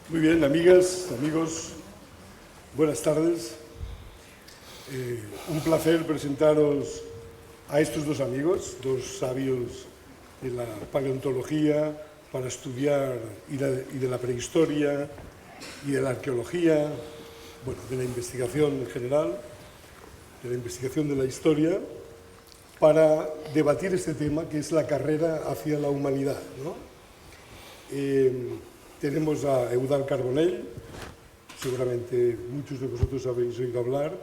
Muy bien, amigas, amigos, buenas tardes. Un placer presentaros a estos dos amigos, dos sabios de la paleontología para estudiar y de la prehistoria y de la arqueología, bueno, de la investigación en general, de la investigación de la historia, para debatir este tema que es la carrera hacia la humanidad, ¿no? Tenemos a Eudald Carbonell, seguramente muchos de vosotros habéis oído hablar.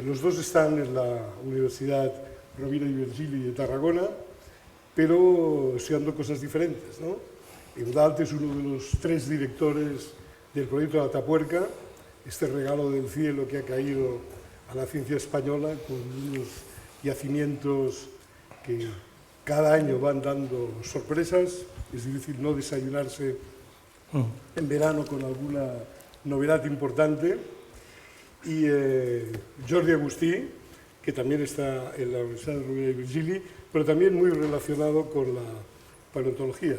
Los dos están en la Universidad Rovira i Virgili de Tarragona, pero estudiando cosas diferentes, ¿no? Eudald es uno de los 3 directores del proyecto de Atapuerca, este regalo del cielo que ha caído a la ciencia española con unos yacimientos que cada año van dando sorpresas. Es difícil no desayunarse en verano con alguna novedad importante. Y Jordi Agustí, que también está en la Universidad de Rovira i Virgili, pero también muy relacionado con la paleontología.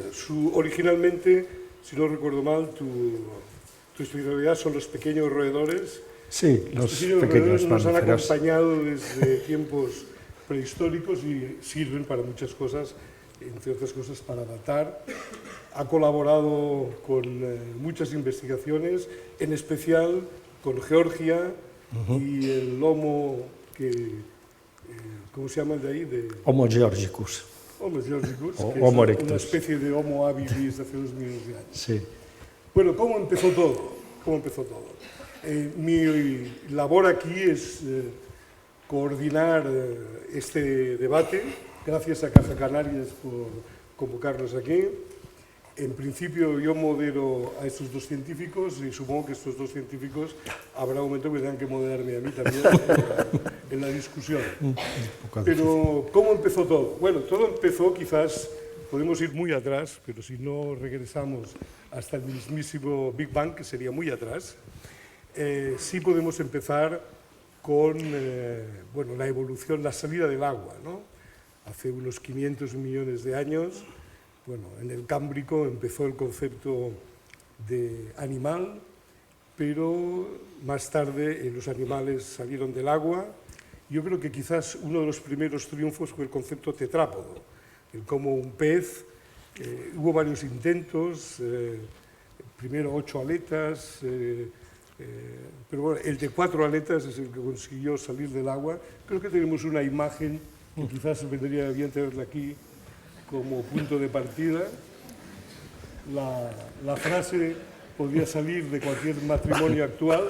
Originalmente, si no recuerdo mal, tu especialidad son los pequeños roedores. Sí, los pequeños roedores nos han mamíferos. acompañado desde tiempos prehistóricos y sirven para muchas cosas, entre otras cosas para datar. Ha colaborado con muchas investigaciones, en especial con Georgia y el Homo, ¿cómo se llama el de ahí? Homo georgicus. Homo georgicus, que Homo es erectus. una especie de Homo habilis de hace 2 millones de años. Sí. Bueno, ¿cómo empezó todo? Mi labor aquí es coordinar este debate. Gracias a Caja Canarias por convocarnos aquí. En principio yo modero a estos dos científicos y supongo que estos dos científicos habrá un momento que tengan que moderarme a mí también en la discusión. Pero ¿cómo empezó todo? Bueno, todo empezó, quizás podemos ir muy atrás, pero si no regresamos hasta el mismísimo Big Bang, que sería muy atrás, sí podemos empezar con bueno, la evolución, la salida del agua, ¿no? Hace unos 500 millones de años, bueno, en el Cámbrico empezó el concepto de animal, pero más tarde los animales salieron del agua. Yo creo que quizás uno de los primeros triunfos fue el concepto tetrápodo, el cómo un pez, hubo varios intentos, primero 8 aletas, pero bueno, el de 4 aletas es el que consiguió salir del agua. Creo que tenemos una imagen que quizás vendría bien tenerla aquí como punto de partida. La frase podría salir de cualquier matrimonio actual: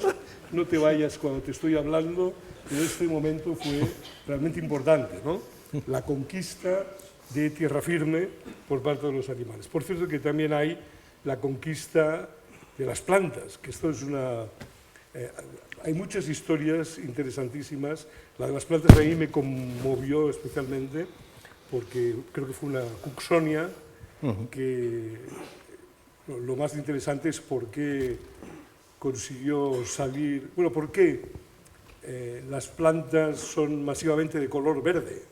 no te vayas cuando te estoy hablando, pero este momento fue realmente importante, ¿no? La conquista de tierra firme por parte de los animales. Por cierto que también hay la conquista de las plantas, que esto es hay muchas historias interesantísimas. La de las plantas a mí me conmovió especialmente, porque creo que fue una Cooksonia, que lo más interesante es por qué consiguió salir, bueno, por qué las plantas son masivamente de color verde,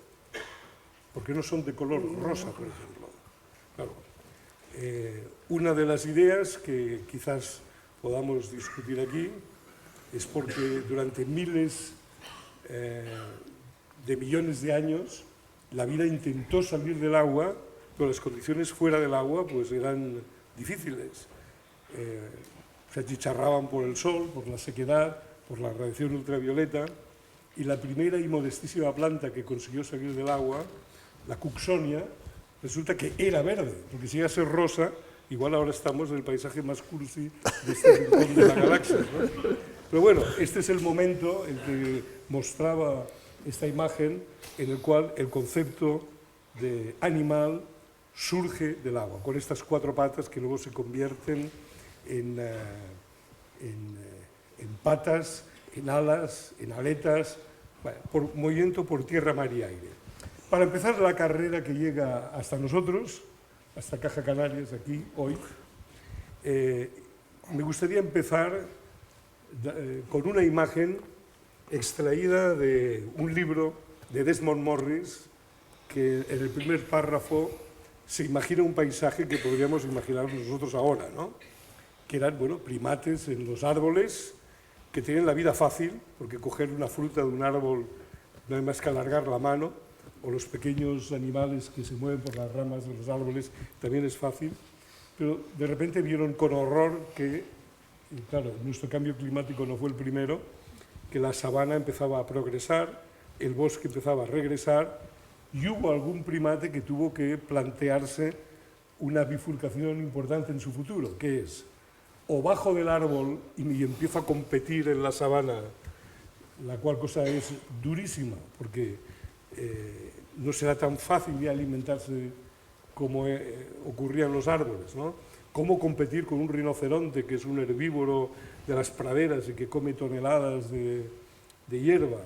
por qué no son de color rosa, por ejemplo. Claro, una de las ideas que quizás podamos discutir aquí es porque durante miles de millones de años la vida intentó salir del agua, pero las condiciones fuera del agua pues eran difíciles. Se achicharraban por el sol, por la sequedad, por la radiación ultravioleta, y la primera y modestísima planta que consiguió salir del agua, la Cooksonia, resulta que era verde, porque si iba a ser rosa, igual ahora estamos en el paisaje más cursi de este rincón de la galaxia, ¿no? Pero bueno, este es el momento en que mostraba esta imagen en el cual el concepto de animal surge del agua, con estas 4 patas que luego se convierten en patas, en alas, en aletas, bueno, por movimiento por tierra, mar y aire. Para empezar la carrera que llega hasta nosotros, hasta Caja Canarias, aquí, hoy, me gustaría empezar con una imagen extraída de un libro de Desmond Morris, que en el primer párrafo se imagina un paisaje que podríamos imaginar nosotros ahora, ¿no? que eran primates en los árboles que tienen la vida fácil, porque coger una fruta de un árbol no hay más que alargar la mano, o los pequeños animales que se mueven por las ramas de los árboles también es fácil, pero de repente vieron con horror que, y claro, nuestro cambio climático no fue el primero, que la sabana empezaba a progresar, el bosque empezaba a regresar, y hubo algún primate que tuvo que plantearse una bifurcación importante en su futuro, que es, o bajo del árbol y empiezo a competir en la sabana, la cual cosa es durísima, porque no será tan fácil de alimentarse como ocurría en los árboles, ¿no? Cómo competir con un rinoceronte, que es un herbívoro de las praderas y que come toneladas de hierba,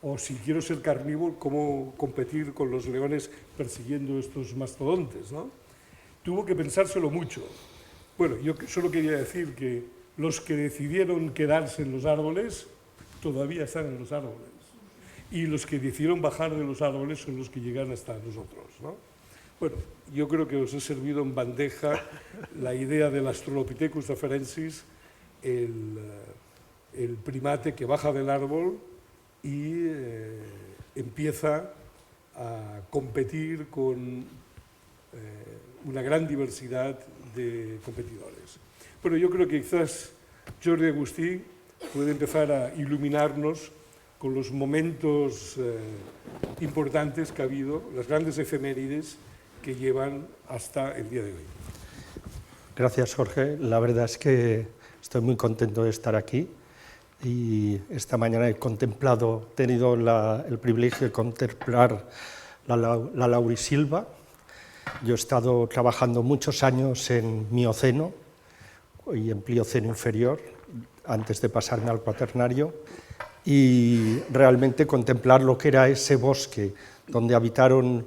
o si quiero ser carnívoro, cómo competir con los leones persiguiendo estos mastodontes, ¿no? Tuvo que pensárselo mucho. Bueno, yo solo quería decir que los que decidieron quedarse en los árboles todavía están en los árboles, y los que decidieron bajar de los árboles son los que llegan hasta nosotros, ¿no? Bueno, yo creo que os he servido en bandeja la idea del Australopithecus afarensis, el primate que baja del árbol y empieza a competir con una gran diversidad de competidores. Bueno, yo creo que quizás Jordi Agustí puede empezar a iluminarnos con los momentos importantes que ha habido, las grandes efemérides que llevan hasta el día de hoy. Gracias, Jorge. La verdad es que estoy muy contento de estar aquí y esta mañana he tenido el privilegio de contemplar la laurisilva. Yo he estado trabajando muchos años en Mioceno y en Plioceno inferior, antes de pasarme al Cuaternario, y realmente contemplar lo que era ese bosque donde habitaron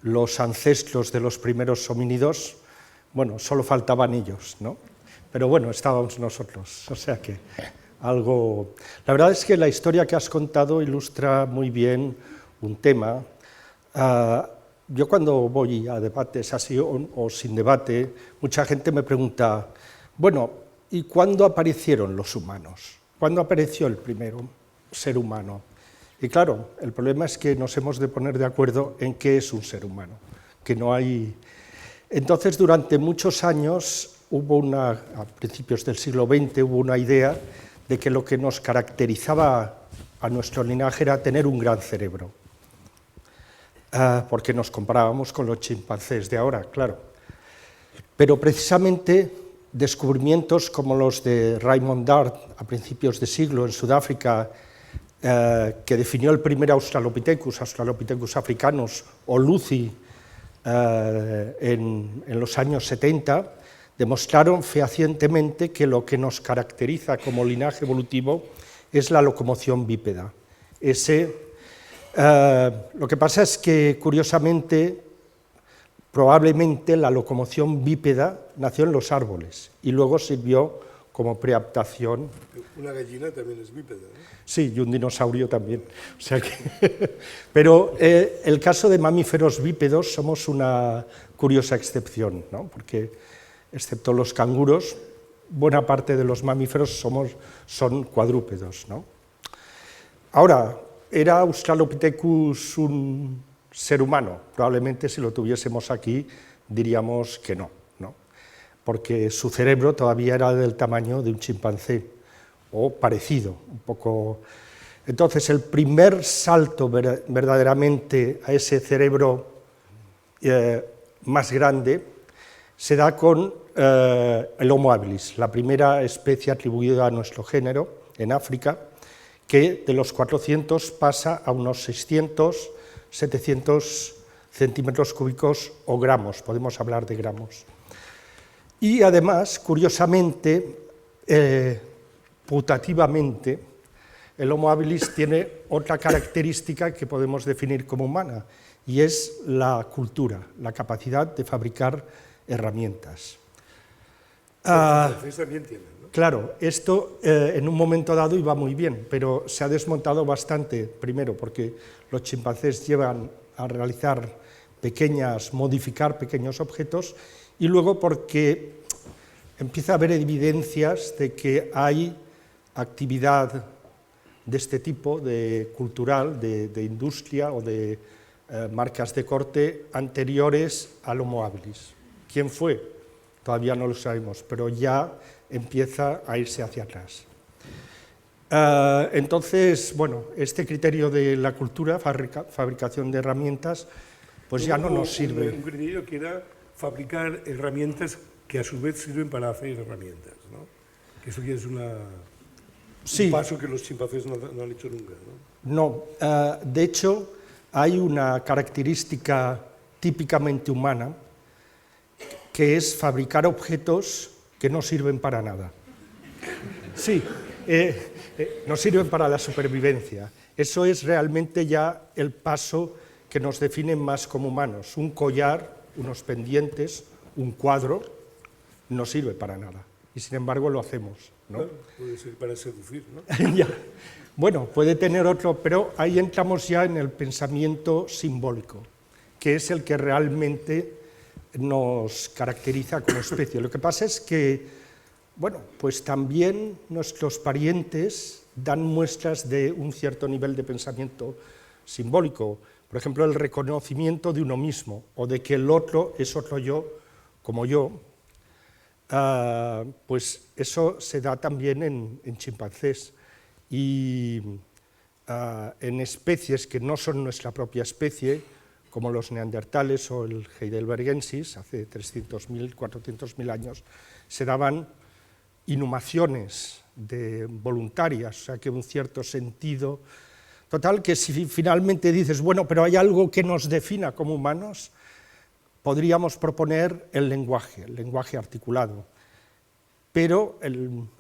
los ancestros de los primeros homínidos. Bueno, solo faltaban ellos, ¿no? Pero bueno, estábamos nosotros, o sea que algo... La verdad es que la historia que has contado ilustra muy bien un tema. Yo cuando voy a debates así o sin debate, mucha gente me pregunta, bueno, ¿y cuándo aparecieron los humanos? ¿Cuándo apareció el primer ser humano? Y claro, el problema es que nos hemos de poner de acuerdo en qué es un ser humano, que no hay... Entonces, durante muchos años, a principios del siglo XX, hubo una idea de que lo que nos caracterizaba a nuestro linaje era tener un gran cerebro, porque nos comparábamos con los chimpancés de ahora, claro. Pero precisamente descubrimientos como los de Raymond Dart a principios de siglo en Sudáfrica, que definió el primer Australopithecus africanus, o Lucy en los años 70, demostraron fehacientemente que lo que nos caracteriza como linaje evolutivo es la locomoción bípeda. Lo que pasa es que, curiosamente, probablemente la locomoción bípeda nació en los árboles y luego sirvió como preadaptación. Una gallina también es bípeda, ¿no? Sí, y un dinosaurio también. O sea que... Pero el caso de mamíferos bípedos somos una curiosa excepción, ¿no? Porque, excepto los canguros, buena parte de los mamíferos son cuadrúpedos, ¿no? Ahora, ¿era Australopithecus un ser humano? Probablemente si lo tuviésemos aquí diríamos que no, ¿no? Porque su cerebro todavía era del tamaño de un chimpancé, o parecido, un poco. Entonces, el primer salto verdaderamente a ese cerebro más grande se da con el Homo habilis, la primera especie atribuida a nuestro género en África, que de los 400 pasa a unos 600, 700 centímetros cúbicos o gramos, podemos hablar de gramos. Y además, curiosamente, putativamente, el Homo habilis tiene otra característica que podemos definir como humana, y es la cultura, la capacidad de fabricar herramientas. También tienen, ¿no? Claro, esto en un momento dado iba muy bien, pero se ha desmontado bastante, primero porque los chimpancés llevan a modificar pequeños objetos, y luego porque empieza a haber evidencias de que hay actividad de este tipo, de cultural, de industria o de marcas de corte anteriores al Homo habilis. ¿Quién fue? Todavía no lo sabemos, pero ya empieza a irse hacia atrás. Entonces, bueno, este criterio de la cultura, fabricación de herramientas, pues ya no nos sirve. Un criterio que era fabricar herramientas que a su vez sirven para hacer herramientas, ¿no? Que eso ya es un paso que los chimpancés no han hecho nunca, ¿no? No, de hecho, hay una característica típicamente humana que es fabricar objetos que no sirven para nada. Sí, no sirven para la supervivencia. Eso es realmente ya el paso que nos define más como humanos. Un collar, unos pendientes, un cuadro, no sirve para nada. Y sin embargo lo hacemos, ¿no? Claro, puede ser para seducir, ¿no? Ya. Bueno, puede tener otro, pero ahí entramos ya en el pensamiento simbólico, que es el que realmente nos caracteriza como especie. Lo que pasa es que, bueno, pues también nuestros parientes dan muestras de un cierto nivel de pensamiento simbólico. Por ejemplo, el reconocimiento de uno mismo, o de que el otro es otro yo, como yo. Pues eso se da también en chimpancés. Y en especies que no son nuestra propia especie, como los neandertales o el heidelbergensis, hace 300.000, 400.000 años, se daban inhumaciones voluntarias, o sea que un cierto sentido. Total, que si finalmente dices, bueno, pero hay algo que nos defina como humanos, podríamos proponer el lenguaje articulado. Pero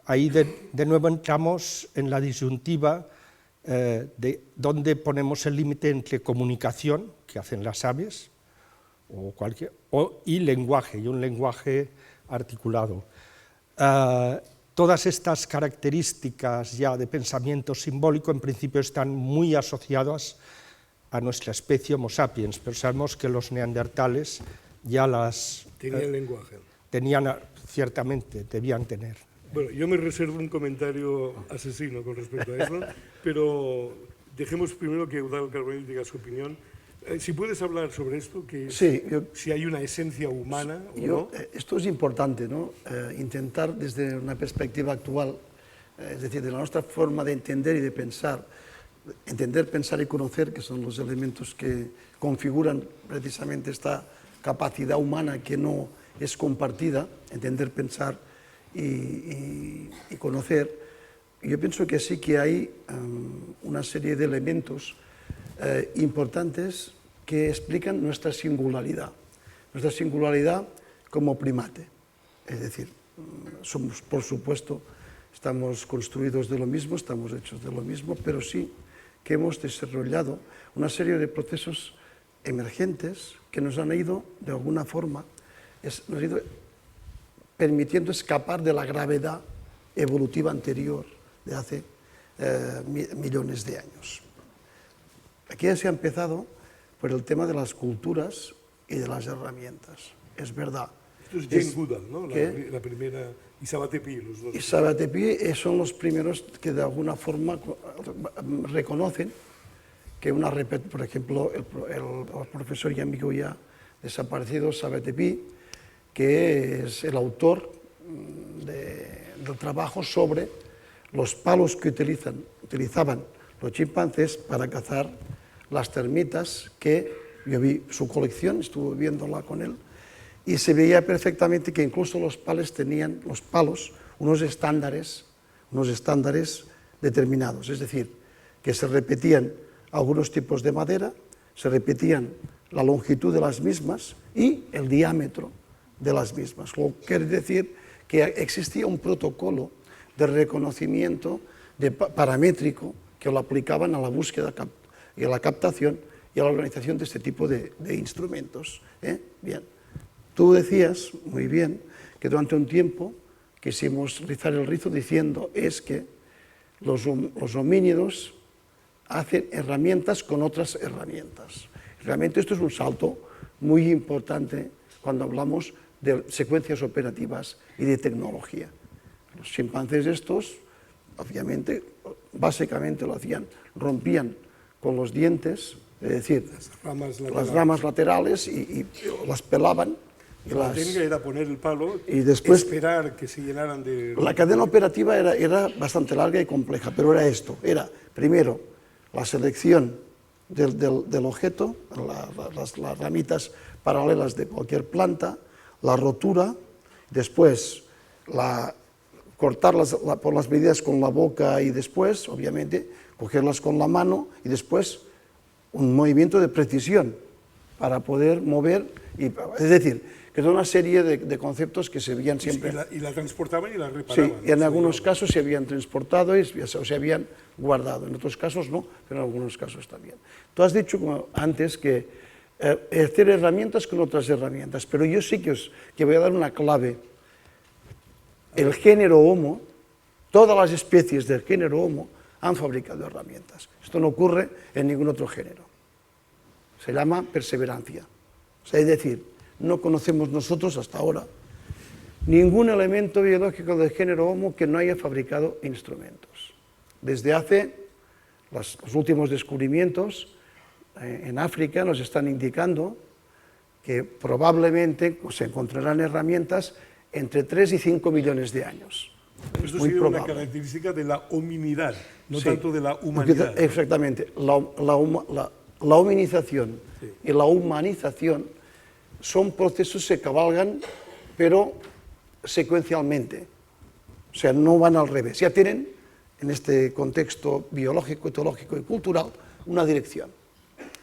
ahí de nuevo entramos en la disyuntiva de dónde ponemos el límite entre comunicación, que hacen las aves, y lenguaje, y un lenguaje articulado. Todas estas características ya de pensamiento simbólico en principio están muy asociadas a nuestra especie Homo sapiens, pero sabemos que los neandertales ya las... Tenían lenguaje. Ciertamente, debían tener. Bueno, yo me reservo un comentario asesino con respecto a eso, pero dejemos primero que Eudald Carbonell diga su opinión. Si puedes hablar sobre esto, que sí, si hay una esencia humana o no. Esto es importante, ¿no? Intentar desde una perspectiva actual, es decir, de la nuestra forma de entender y de pensar, entender, pensar y conocer, que son los elementos que configuran precisamente esta capacidad humana que no es compartida, entender, pensar y conocer. Yo pienso que sí que hay una serie de elementos importantes que explican nuestra singularidad como primate. Es decir, somos, por supuesto, estamos construidos de lo mismo, estamos hechos de lo mismo, pero sí que hemos desarrollado una serie de procesos emergentes que nos han ido, de alguna forma, nos han ido permitiendo escapar de la gravedad evolutiva anterior de hace millones de años. Aquí ya se ha empezado por el tema de las culturas y de las herramientas. Es verdad. Esto es Jane Goodall, ¿no? La primera, y Sabaté-Pi, los dos. Y Sabaté-Pi son los primeros que de alguna forma reconocen que por ejemplo, el profesor y amigo ya desaparecido, Sabaté-Pi, que es el autor del trabajo sobre los palos que utilizaban los chimpancés para cazar las termitas, que yo vi su colección, estuve viéndola con él, y se veía perfectamente que incluso los palos tenían unos estándares determinados, es decir, que se repetían algunos tipos de madera, se repetían la longitud de las mismas y el diámetro de las mismas. Lo que quiere decir que existía un protocolo de reconocimiento paramétrico que lo aplicaban a la búsqueda y a la captación y a la organización de este tipo de instrumentos. Bien, tú decías muy bien que durante un tiempo quisimos rizar el rizo diciendo es que los homínidos hacen herramientas con otras herramientas. Realmente esto es un salto muy importante cuando hablamos de secuencias operativas y de tecnología. Los chimpancés estos, obviamente, básicamente lo hacían, rompían con los dientes, es decir, las ramas laterales y las pelaban. La técnica era poner el palo y después esperar que se llenaran de... La cadena operativa era bastante larga y compleja, pero era esto, era primero la selección del objeto, las ramitas paralelas de cualquier planta, la rotura, después cortarlas por las medidas con la boca y después, obviamente, cogerlas con la mano y después un movimiento de precisión para poder mover, es decir, que es una serie de conceptos que se veían siempre. Y la transportaban y la reparaban. Sí, y en algunos casos se habían transportado o se habían guardado, en otros casos no, pero en algunos casos también. Tú has dicho antes que hacer herramientas con otras herramientas, pero yo sí que voy a dar una clave. El género Homo, todas las especies del género Homo han fabricado herramientas. Esto no ocurre en ningún otro género. Se llama perseverancia. O sea, es decir, no conocemos nosotros hasta ahora ningún elemento biológico del género Homo que no haya fabricado instrumentos. Desde hace los últimos descubrimientos en África nos están indicando que probablemente se encontrarán herramientas entre 3 y 5 millones de años. Esto sería una característica de la hominidad, no tanto de la humanidad. Exactamente. La hominización y la humanización son procesos que se cabalgan, pero secuencialmente. O sea, no van al revés. Ya tienen, en este contexto biológico, etológico y cultural, una dirección.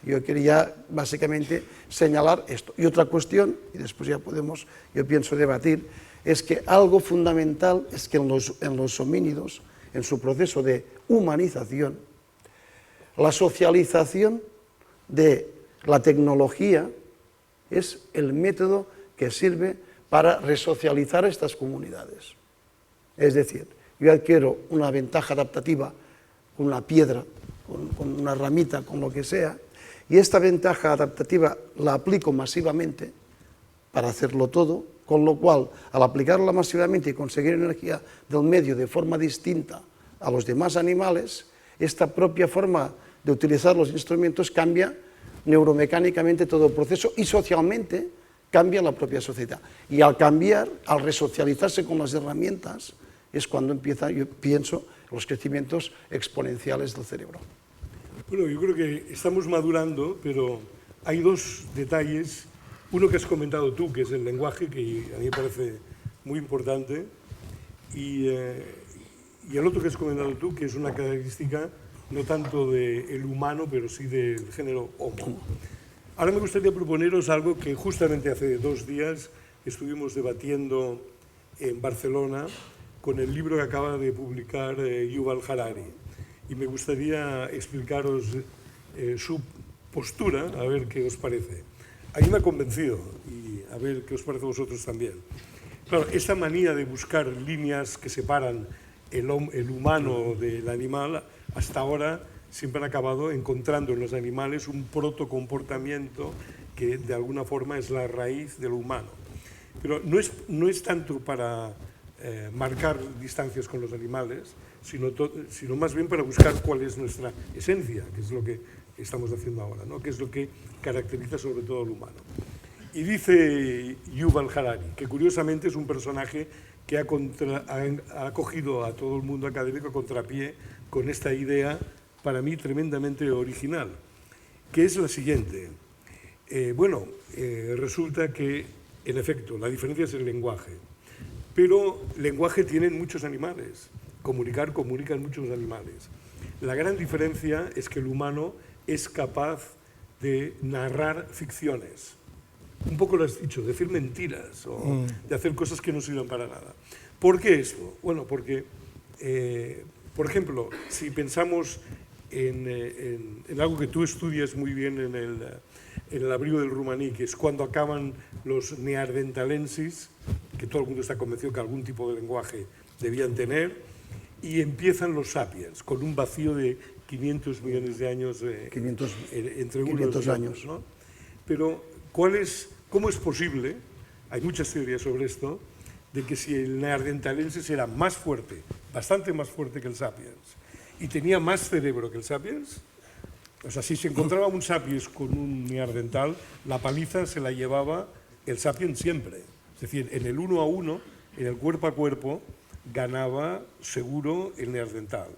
Yo quería básicamente señalar esto. Y otra cuestión, y después ya podemos, yo pienso, debatir, es que algo fundamental es que en los homínidos, en su proceso de humanización, la socialización de la tecnología es el método que sirve para resocializar a estas comunidades. Es decir, yo adquiero una ventaja adaptativa con una piedra, con una ramita, con lo que sea, y esta ventaja adaptativa la aplico masivamente para hacerlo todo, con lo cual, al aplicarla masivamente y conseguir energía del medio de forma distinta a los demás animales, esta propia forma de utilizar los instrumentos cambia neuromecánicamente todo el proceso y socialmente cambia la propia sociedad. Y al cambiar, al resocializarse con las herramientas, es cuando empieza, yo pienso, los crecimientos exponenciales del cerebro. Bueno, yo creo que estamos madurando, pero hay dos detalles. Uno que has comentado tú, que es el lenguaje, que a mí me parece muy importante, y el otro que has comentado tú, que es una característica no tanto del humano, pero sí del género Homo. Ahora me gustaría proponeros algo que justamente hace 2 días estuvimos debatiendo en Barcelona con el libro que acaba de publicar Yuval Harari. Y me gustaría explicaros su postura, a ver qué os parece. A mí me ha convencido, y a ver qué os parece a vosotros también. Claro, esta manía de buscar líneas que separan el humano del animal, hasta ahora siempre han acabado encontrando en los animales un protocomportamiento que de alguna forma es la raíz de lo humano. Pero no es tanto para marcar distancias con los animales, sino más bien para buscar cuál es nuestra esencia, que es lo que estamos haciendo ahora, ¿no? Que es lo que caracteriza sobre todo al humano. Y dice Yuval Harari, que curiosamente es un personaje que ha cogido a todo el mundo académico a contrapié con esta idea, para mí tremendamente original, que es la siguiente. Resulta que, en efecto, la diferencia es el lenguaje, pero lenguaje tienen muchos animales, comunican muchos animales. La gran diferencia es que el humano es capaz de narrar ficciones. Un poco lo has dicho, decir mentiras o de hacer cosas que no sirven para nada. ¿Por qué esto? Bueno, porque, por ejemplo, si pensamos en algo que tú estudias muy bien en el abrigo del Rumaní, que es cuando acaban los neandertalensis, que todo el mundo está convencido que algún tipo de lenguaje debían tener, y empiezan los sapiens, con un vacío de 500 millones de años entre unos y otros, ¿no? Pero, ¿cómo es posible hay muchas teorías sobre esto, de que si el neandertalensis era más fuerte, bastante más fuerte que el sapiens, y tenía más cerebro que el sapiens, o sea, si se encontraba un sapiens con un neandertal, la paliza se la llevaba el sapiens siempre. Es decir, en el 1 a 1, en el cuerpo a cuerpo, ganaba seguro el neandertal.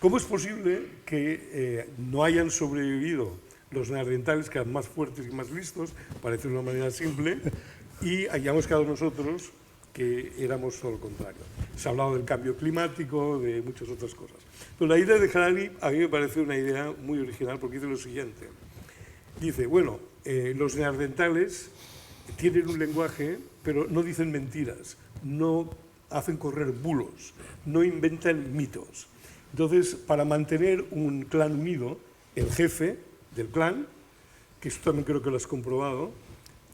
¿Cómo es posible que no hayan sobrevivido los neandertales, que eran más fuertes y más listos, para decirlo de una manera simple, y hayamos quedado nosotros que éramos todo lo contrario? Se ha hablado del cambio climático, de muchas otras cosas. Pero la idea de Harari a mí me parece una idea muy original, porque dice lo siguiente. Dice, bueno, los neandertales tienen un lenguaje, pero no dicen mentiras, no hacen correr bulos, no inventan mitos. Entonces, para mantener un clan unido, el jefe del clan, que esto también creo que lo has comprobado,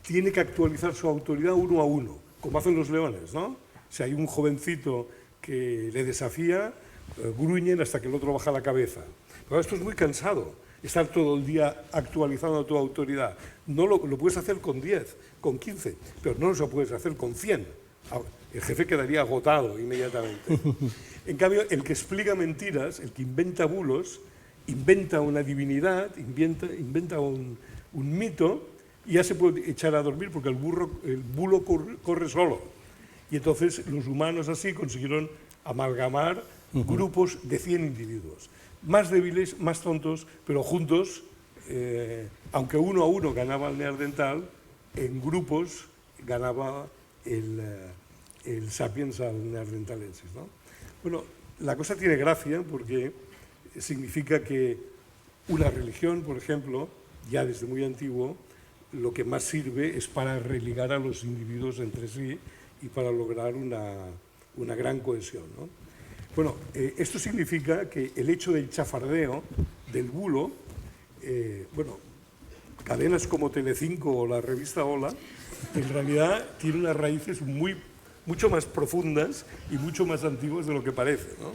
tiene que actualizar su autoridad 1 a 1, como hacen los leones, ¿no? Si hay un jovencito que le desafía, gruñen hasta que el otro baja la cabeza. Pero esto es muy cansado, estar todo el día actualizando tu autoridad. No lo puedes hacer con 10, con 15, pero no lo puedes hacer con 100. El jefe quedaría agotado inmediatamente. En cambio, el que explica mentiras, el que inventa bulos, inventa una divinidad, inventa un mito, y ya se puede echar a dormir porque el bulo corre solo. Y entonces los humanos así consiguieron amalgamar grupos de 100 individuos. Más débiles, más tontos, pero juntos, aunque 1 a 1 ganaba el neandertal, en grupos ganaba el sapiens al neandertalensis, ¿no? Bueno, la cosa tiene gracia porque significa que una religión, por ejemplo, ya desde muy antiguo, lo que más sirve es para religar a los individuos entre sí y para lograr una gran cohesión, ¿no? Bueno, esto significa que el hecho del chafardeo, del bulo, bueno, cadenas como Telecinco o la revista Hola, en realidad tiene unas raíces mucho más profundas y mucho más antiguas de lo que parece, ¿no?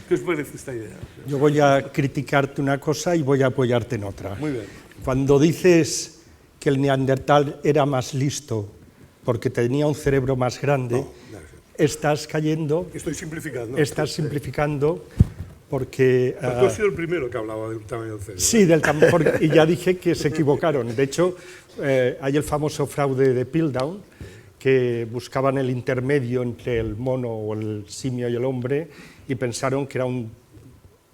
¿Qué os parece esta idea? Yo voy a criticarte una cosa y voy a apoyarte en otra. Muy bien. Cuando dices que el neandertal era más listo porque tenía un cerebro más grande, estás cayendo... Estoy simplificando. Estás simplificando porque... Tú has sido el primero que hablaba del tamaño del cerebro. Sí, y ya dije que se equivocaron. De hecho, hay el famoso fraude de Piltdown, que buscaban el intermedio entre el mono o el simio y el hombre y pensaron que era un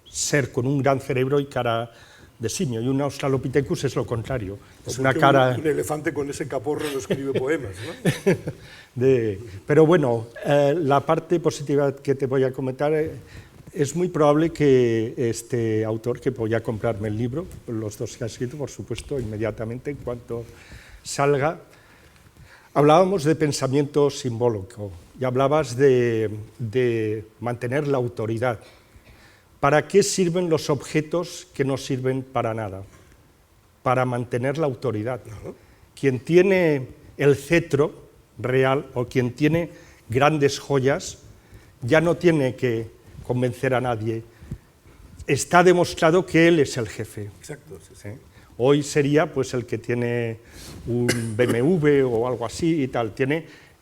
ser con un gran cerebro y cara de simio, y un Australopithecus es lo contrario. Es una cara... Un elefante con ese caporro no escribe poemas, ¿no? Pero bueno, la parte positiva que te voy a comentar, es muy probable que este autor, que voy a comprarme el libro, los dos que ha escrito, por supuesto, inmediatamente en cuanto salga. Hablábamos de pensamiento simbólico y hablabas de mantener la autoridad. ¿Para qué sirven los objetos que no sirven para nada? Para mantener la autoridad. Quien tiene el cetro real o quien tiene grandes joyas ya no tiene que convencer a nadie. Está demostrado que él es el jefe. Exacto, sí, sí. Hoy sería pues el que tiene un BMW o algo así y tal.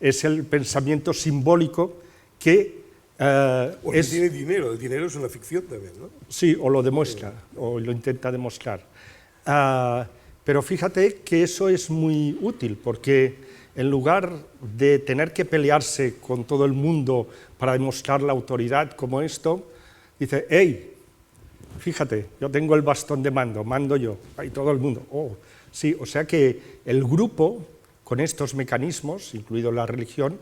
Es el pensamiento simbólico que... o que tiene dinero. El dinero es una ficción también, ¿no? Sí, o lo demuestra, o lo intenta demostrar. Pero fíjate que eso es muy útil, porque en lugar de tener que pelearse con todo el mundo para demostrar la autoridad como esto, dice, hey, fíjate, yo tengo el bastón de mando, mando yo, y todo el mundo, oh, sí, o sea que el grupo, con estos mecanismos, incluido la religión,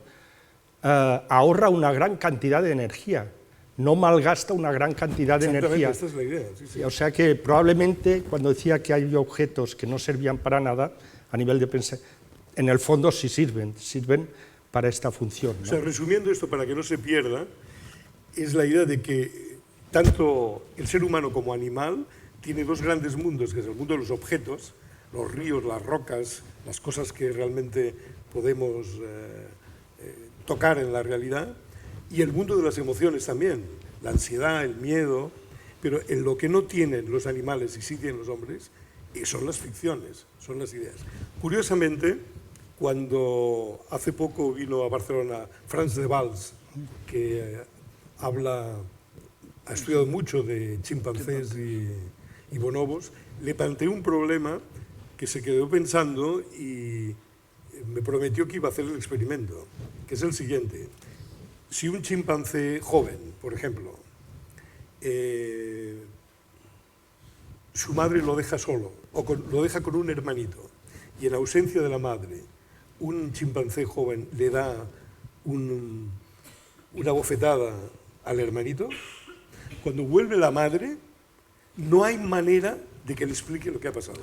ahorra una gran cantidad de energía, no malgasta una gran cantidad de energía. Esta es la idea, sí, sí. O sea que probablemente, cuando decía que hay objetos que no servían para nada, a nivel de pensar, en el fondo sí sirven para esta función, ¿no? O sea, resumiendo esto para que no se pierda, es la idea de que tanto el ser humano como animal tiene dos grandes mundos, que es el mundo de los objetos, los ríos, las rocas, las cosas que realmente podemos tocar en la realidad, y el mundo de las emociones también, la ansiedad, el miedo, pero en lo que no tienen los animales y sí tienen los hombres, son las ficciones, son las ideas. Curiosamente, Cuando hace poco vino a Barcelona Frans de Waals, que ha estudiado mucho de chimpancés y bonobos, le planteé un problema que se quedó pensando y me prometió que iba a hacer el experimento, que es el siguiente. Si un chimpancé joven, por ejemplo, su madre lo deja solo o lo deja con un hermanito y en ausencia de la madre un chimpancé joven le da una bofetada al hermanito, cuando vuelve la madre no hay manera de que le explique lo que ha pasado.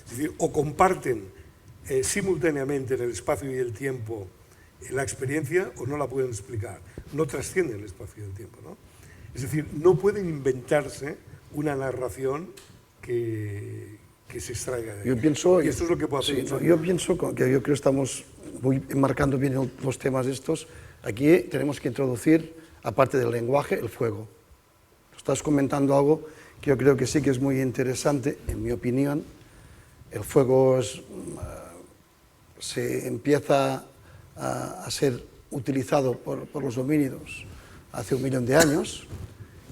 Es decir, o comparten simultáneamente en el espacio y el tiempo la experiencia o no la pueden explicar. No trascienden el espacio y el tiempo, ¿no? Es decir, no pueden inventarse una narración que se extraiga de ahí. Yo pienso, y esto es lo que puedo hacer. Sí, yo pienso que yo creo que estamos enmarcando bien los temas estos. Aquí tenemos que introducir, aparte del lenguaje, el fuego. Estás comentando algo que yo creo que sí que es muy interesante, en mi opinión. El fuego se empieza a ser utilizado por los homínidos hace 1 millón de años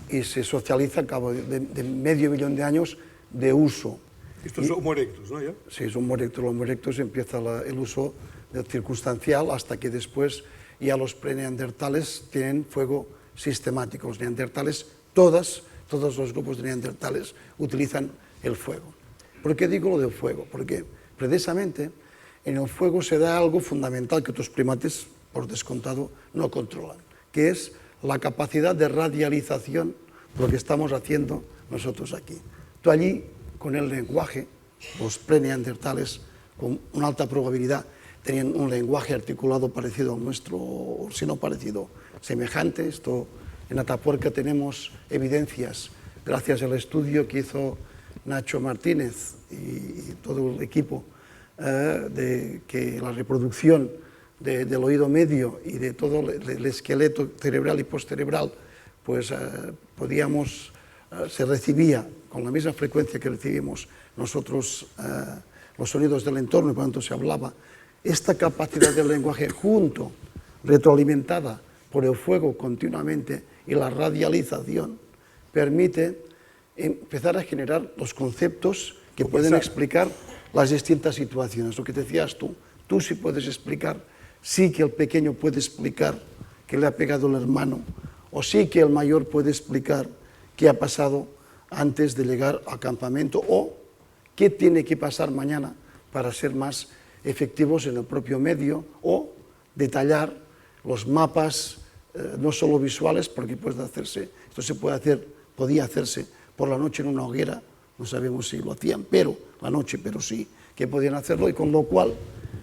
y se socializa a cabo de medio millón de años de uso. Estos son Homo erectus, ¿no? ¿Ya? Sí, son Homo erectus. Los Homo erectus empieza el uso circunstancial hasta que después ya los preneandertales tienen fuego sistemático. Los neandertales, todos los grupos de neandertales utilizan el fuego. ¿Por qué digo lo del fuego? Porque precisamente en el fuego se da algo fundamental que otros primates, por descontado, no controlan, que es la capacidad de radialización de lo que estamos haciendo nosotros aquí. Tú allí, con el lenguaje, los preneandertales, con una alta probabilidad, tenían un lenguaje articulado parecido al nuestro, o si no parecido, semejante. Esto, en Atapuerca tenemos evidencias, gracias al estudio que hizo Nacho Martínez y todo el equipo, de que la reproducción del oído medio y de todo el esqueleto cerebral y postcerebral, pues se recibía con la misma frecuencia que recibimos nosotros los sonidos del entorno, y por tanto se hablaba. Esta capacidad del lenguaje junto, retroalimentada por el fuego continuamente y la radialización, permite empezar a generar los conceptos que pueden explicar las distintas situaciones. Lo que decías tú sí puedes explicar, sí que el pequeño puede explicar que le ha pegado el hermano, o sí que el mayor puede explicar qué ha pasado antes de llegar al campamento, o qué tiene que pasar mañana para ser más efectivos en el propio medio, o detallar los mapas, no solo visuales, porque puede hacerse, esto se puede hacer, podía hacerse por la noche en una hoguera, no sabemos si lo hacían, pero la noche, pero sí que podían hacerlo, y con lo cual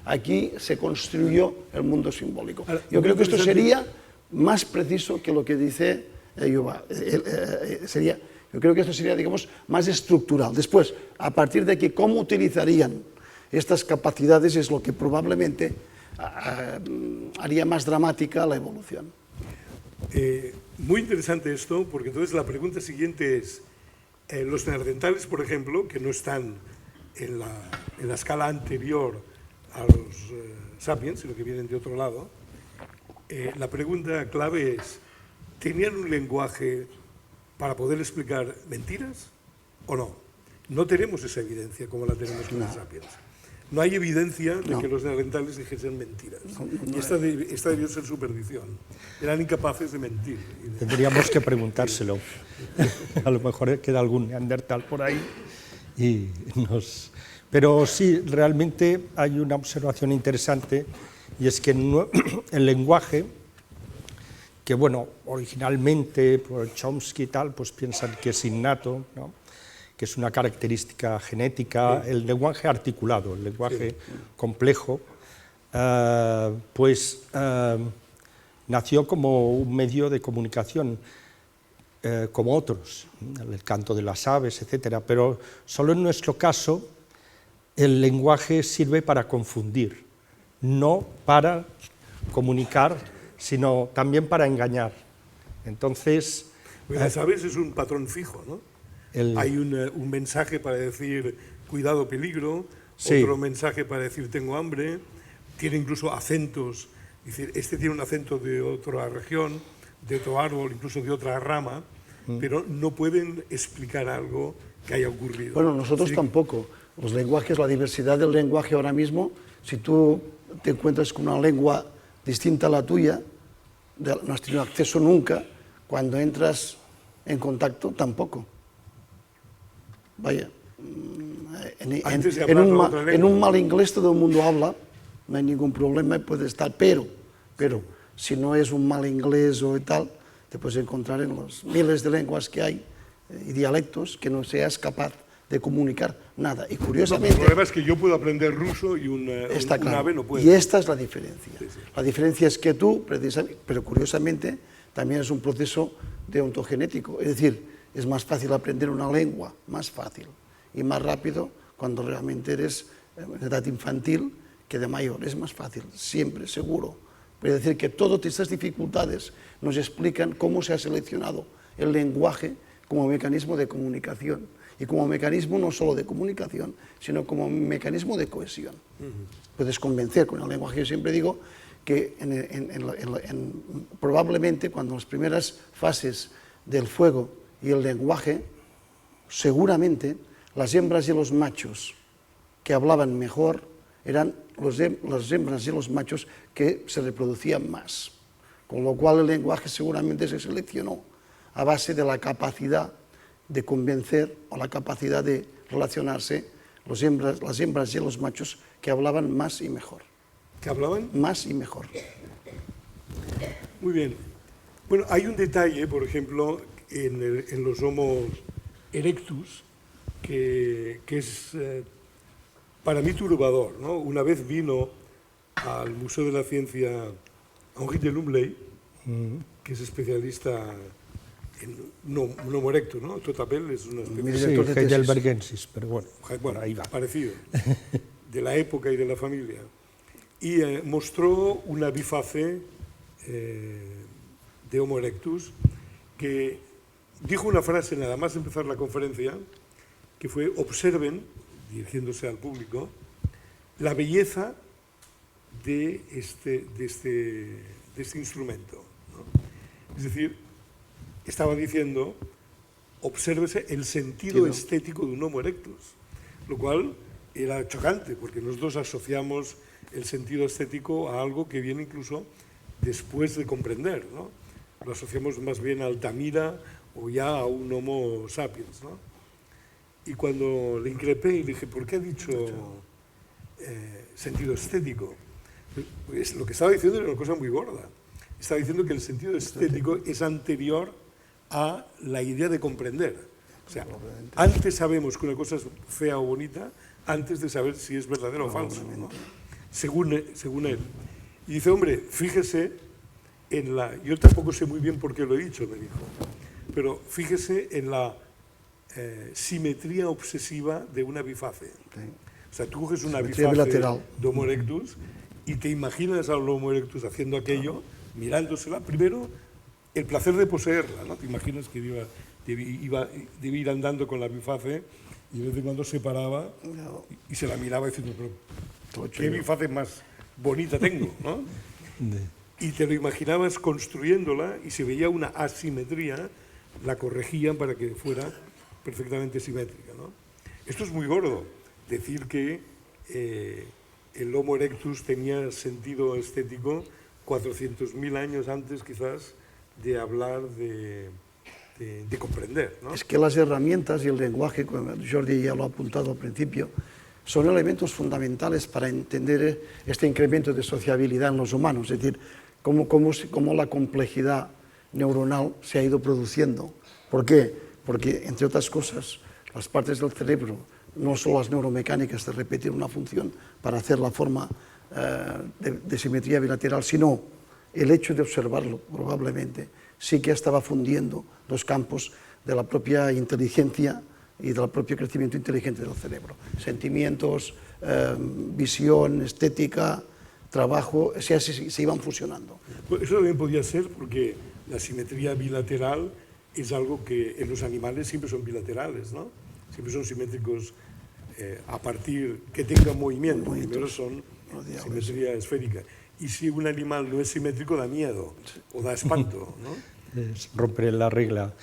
aquí se construyó el mundo simbólico. Yo creo que esto sería más preciso que lo que dice Yuval. Yo creo que esto sería, digamos, más estructural. Después, a partir de aquí, cómo utilizarían estas capacidades es lo que probablemente haría más dramática la evolución. Muy interesante esto, porque entonces la pregunta siguiente es, los neandertales, por ejemplo, que no están en la escala anterior a los sapiens, sino que vienen de otro lado, la pregunta clave es, ¿tenían un lenguaje para poder explicar mentiras o no? No tenemos esa evidencia como la tenemos con los sapiens. No hay evidencia de que los neandertales dijesen mentiras. Y esta debió ser su perdición. Eran incapaces de mentir. Tendríamos que preguntárselo. A lo mejor queda algún neandertal por ahí. Pero sí, realmente hay una observación interesante, y es que el lenguaje, que bueno, originalmente por Chomsky y tal, pues piensan que es innato, ¿no? Que es una característica genética, el lenguaje articulado, el lenguaje complejo, nació como un medio de comunicación, como otros, el canto de las aves, etc. Pero solo en nuestro caso el lenguaje sirve para confundir, no para comunicar, sino también para engañar. Entonces, las aves es un patrón fijo, ¿no? Hay un mensaje para decir cuidado, peligro, sí. Otro mensaje para decir tengo hambre, tiene incluso acentos, es decir, este tiene un acento de otra región, de otro árbol, incluso de otra rama, pero no pueden explicar algo que haya ocurrido. Bueno, nosotros tampoco. Los lenguajes, la diversidad del lenguaje ahora mismo, si tú te encuentras con una lengua distinta a la tuya, no has tenido acceso nunca, cuando entras en contacto tampoco. Vaya, en un mal inglés todo el mundo habla, no hay ningún problema, puede estar, pero si no es un mal inglés o tal, te puedes encontrar en los miles de lenguas que hay y dialectos que no seas capaz de comunicar nada. Y curiosamente... el problema es que yo puedo aprender ruso y un ave no puede. Y esta es la diferencia. Sí, sí. La diferencia es que tú, pero curiosamente, también es un proceso de ontogenético. Es decir, es más fácil aprender una lengua, más fácil y más rápido cuando realmente eres en edad infantil que de mayor. Es más fácil, siempre, seguro. Es decir, que todas estas dificultades nos explican cómo se ha seleccionado el lenguaje como mecanismo de comunicación. Y como mecanismo no solo de comunicación, sino como mecanismo de cohesión. Puedes convencer con el lenguaje. Yo siempre digo que probablemente cuando las primeras fases del fuego y el lenguaje, seguramente las hembras y los machos que hablaban mejor eran las hembras y los machos que se reproducían más. Con lo cual el lenguaje seguramente se seleccionó a base de la capacidad de convencer o la capacidad de relacionarse las hembras y los machos que hablaban más y mejor. ¿Que hablaban? Más y mejor. Muy bien. Bueno, hay un detalle, por ejemplo, en los Homo erectus, que es para mí turbador, ¿no? Una vez vino al Museo de la Ciencia Henri de Lumley, que es especialista en un Homo erectus, ¿no? Totapel es una especie de heidelbergensis, pero bueno, ahí va. Parecido, de la época y de la familia. Y mostró una bifase de Homo erectus que dijo una frase nada más empezar la conferencia, que fue: observen, dirigiéndose al público, la belleza de este instrumento, ¿no? Es decir, estaba diciendo, obsérvese el sentido estético de un Homo erectus, lo cual era chocante, porque nosotros asociamos el sentido estético a algo que viene incluso después de comprender, ¿no? Lo asociamos más bien a Altamira o ya a un Homo sapiens, ¿no? Y cuando le increpé y le dije, ¿por qué ha dicho sentido estético? Pues lo que estaba diciendo era una cosa muy gorda. Estaba diciendo que el sentido estético es anterior a la idea de comprender. O sea, antes sabemos que una cosa es fea o bonita, antes de saber si es verdadero o falso, ¿no? Según él. Y dice, hombre, fíjese en la... Yo tampoco sé muy bien por qué lo he dicho, me dijo, pero fíjese en la simetría obsesiva de una bifase. Sí. O sea, tú coges una bifase de Homo erectus y te imaginas al Homo erectus haciendo aquello, mirándosela. Primero, el placer de poseerla, ¿no? Te imaginas que debía ir andando con la bifase y de vez en cuando se paraba y se la miraba diciendo, pero ¿qué bifase más bonita tengo? ¿No? Y te lo imaginabas construyéndola y se veía una asimetría, la corregían para que fuera perfectamente simétrica, ¿no? Esto es muy gordo, decir que el Homo erectus tenía sentido estético 400.000 años antes quizás de hablar de comprender, ¿no? Es que las herramientas y el lenguaje, como Jordi ya lo ha apuntado al principio, son elementos fundamentales para entender este incremento de sociabilidad en los humanos, es decir, cómo la complejidad neuronal se ha ido produciendo. ¿Por qué? Porque, entre otras cosas, las partes del cerebro, no solo las neuromecánicas de repetir una función para hacer la forma de simetría bilateral, sino el hecho de observarlo, probablemente, sí que estaba fundiendo los campos de la propia inteligencia y del propio crecimiento inteligente del cerebro. Sentimientos, visión, estética, trabajo, se iban fusionando. Pues eso también podía ser porque la simetría bilateral es algo que en los animales siempre son bilaterales, ¿no? Siempre son simétricos a partir que tengan movimiento. Primero son simetría esférica. Y si un animal no es simétrico, da miedo o da espanto, ¿no? Es romper la regla.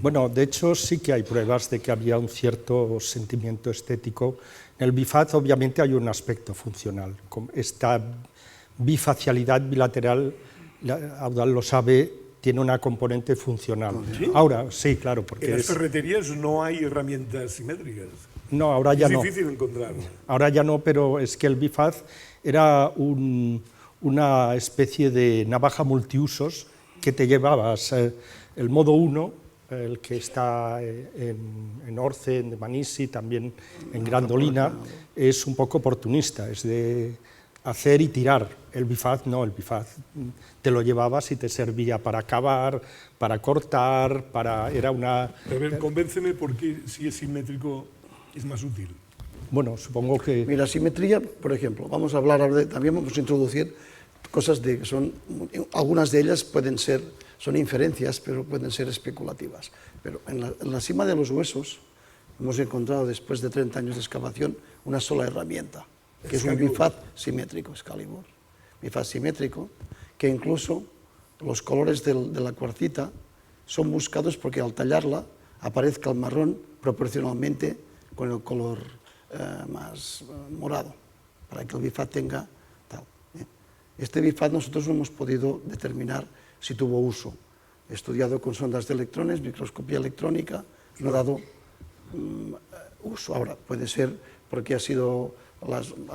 Bueno, de hecho sí que hay pruebas de que había un cierto sentimiento estético. En el bifaz obviamente hay un aspecto funcional. Esta bifacialidad bilateral, Audal lo sabe, tiene una componente funcional. ¿Sí? Ahora, sí, claro, porque en las ferreterías no hay herramientas simétricas. No, ahora ya no. Es difícil encontrar. Ahora ya no, pero es que el bifaz era una especie de navaja multiusos que te llevabas el modo 1, el que está en Orce, en Manisi, también en Grandolina, es un poco oportunista, es de hacer y tirar. El bifaz no, el bifaz te lo llevabas y te servía para cavar, para cortar, era una... A ver, convénceme por qué si es simétrico es más útil. Bueno, supongo que... Mira, simetría, por ejemplo, vamos a hablar ahora también vamos a introducir cosas que son, algunas de ellas son inferencias, pero pueden ser especulativas. Pero en la cima de los huesos hemos encontrado, después de 30 años de excavación, una sola herramienta, que es un bifaz simétrico, Excalibur. Bifaz simétrico, que incluso los colores de la cuarcita son buscados porque al tallarla aparezca el marrón proporcionalmente con el color más morado, para que el bifaz tenga tal. Este bifaz nosotros no hemos podido determinar si tuvo uso. He estudiado con sondas de electrones, microscopía electrónica, no ha dado uso. Ahora, puede ser porque ha sido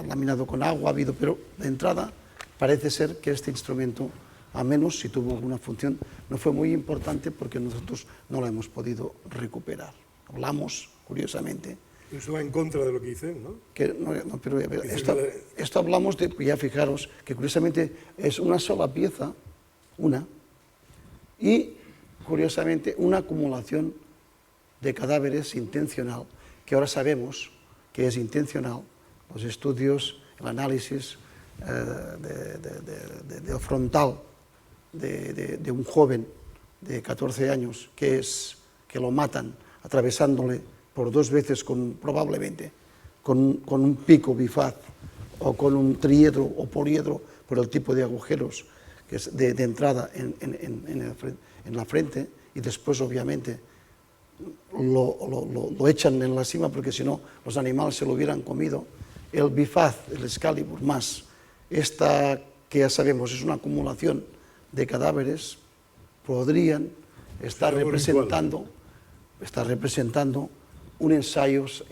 laminado con agua, pero de entrada parece ser que este instrumento, a menos si tuvo alguna función, no fue muy importante porque nosotros no lo hemos podido recuperar. Hablamos, curiosamente... Eso va en contra de lo que dicen, ¿no? Pero esto hablamos de, ya fijaros, que curiosamente es una sola pieza, y curiosamente una acumulación de cadáveres intencional, que ahora sabemos que es intencional. Los estudios, el análisis del frontal de un joven de 14 años que lo matan atravesándole por 2 veces probablemente con un pico bifaz o con un triedro o poliedro por el tipo de agujeros que es de entrada en la frente, y después obviamente lo echan en la cima porque si no los animales se lo hubieran comido. El bifaz, el Excalibur, más esta que ya sabemos es una acumulación de cadáveres, podrían estar representando ensayos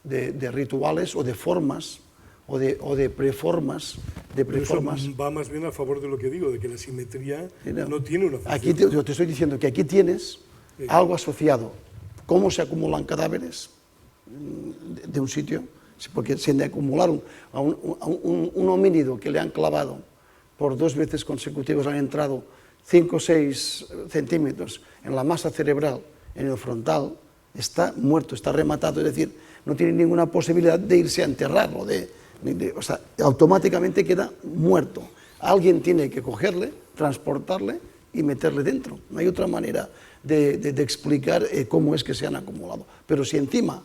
de rituales o de formas o de preformas. Eso va más bien a favor de lo que digo, de que la simetría no tiene una función. Aquí yo te estoy diciendo que aquí tienes algo asociado. ¿Cómo se acumulan cadáveres de un sitio? Porque se han de acumular a un homínido que le han clavado por 2 veces consecutivas, han entrado 5 o 6 centímetros en la masa cerebral, en el frontal, está muerto, está rematado, es decir, no tiene ninguna posibilidad de irse a enterrarlo, o sea, automáticamente queda muerto. Alguien tiene que cogerle, transportarle y meterle dentro. No hay otra manera de explicar cómo es que se han acumulado. Pero si encima,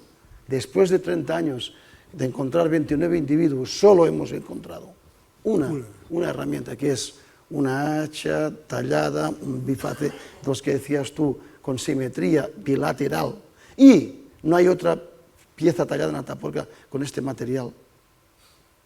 después de 30 años de encontrar 29 individuos, solo hemos encontrado una herramienta, que es una hacha tallada, un biface, los que decías tú, con simetría bilateral, y no hay otra pieza tallada en Atapuerca con este material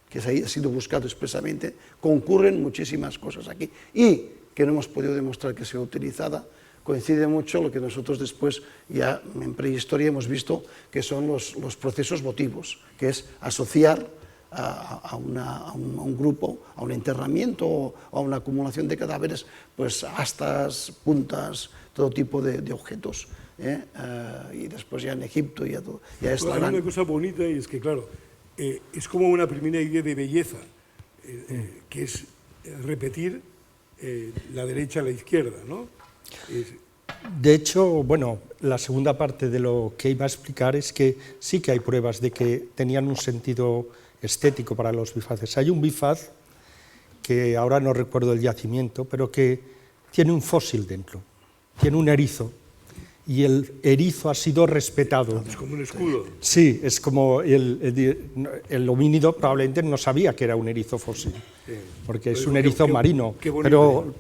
que ha sido buscado expresamente, concurren muchísimas cosas aquí, y que no hemos podido demostrar que sea utilizada. Coincide mucho lo que nosotros después, ya en prehistoria, hemos visto que son los procesos votivos, que es asociar a un grupo, a un enterramiento o a una acumulación de cadáveres, pues astas, puntas, todo tipo de objetos. Y después ya en Egipto ya es la gran... Hay una cosa bonita, y es que, claro, es como una primera idea de belleza, que es repetir la derecha a la izquierda, ¿no? De hecho, bueno, la segunda parte de lo que iba a explicar es que sí que hay pruebas de que tenían un sentido estético para los bifaces. Hay un bifaz, que ahora no recuerdo el yacimiento, pero que tiene un fósil dentro, tiene un erizo, y el erizo ha sido respetado. Es como un escudo. Sí, es como el homínido probablemente no sabía que era un erizo fósil, porque es un erizo marino, pero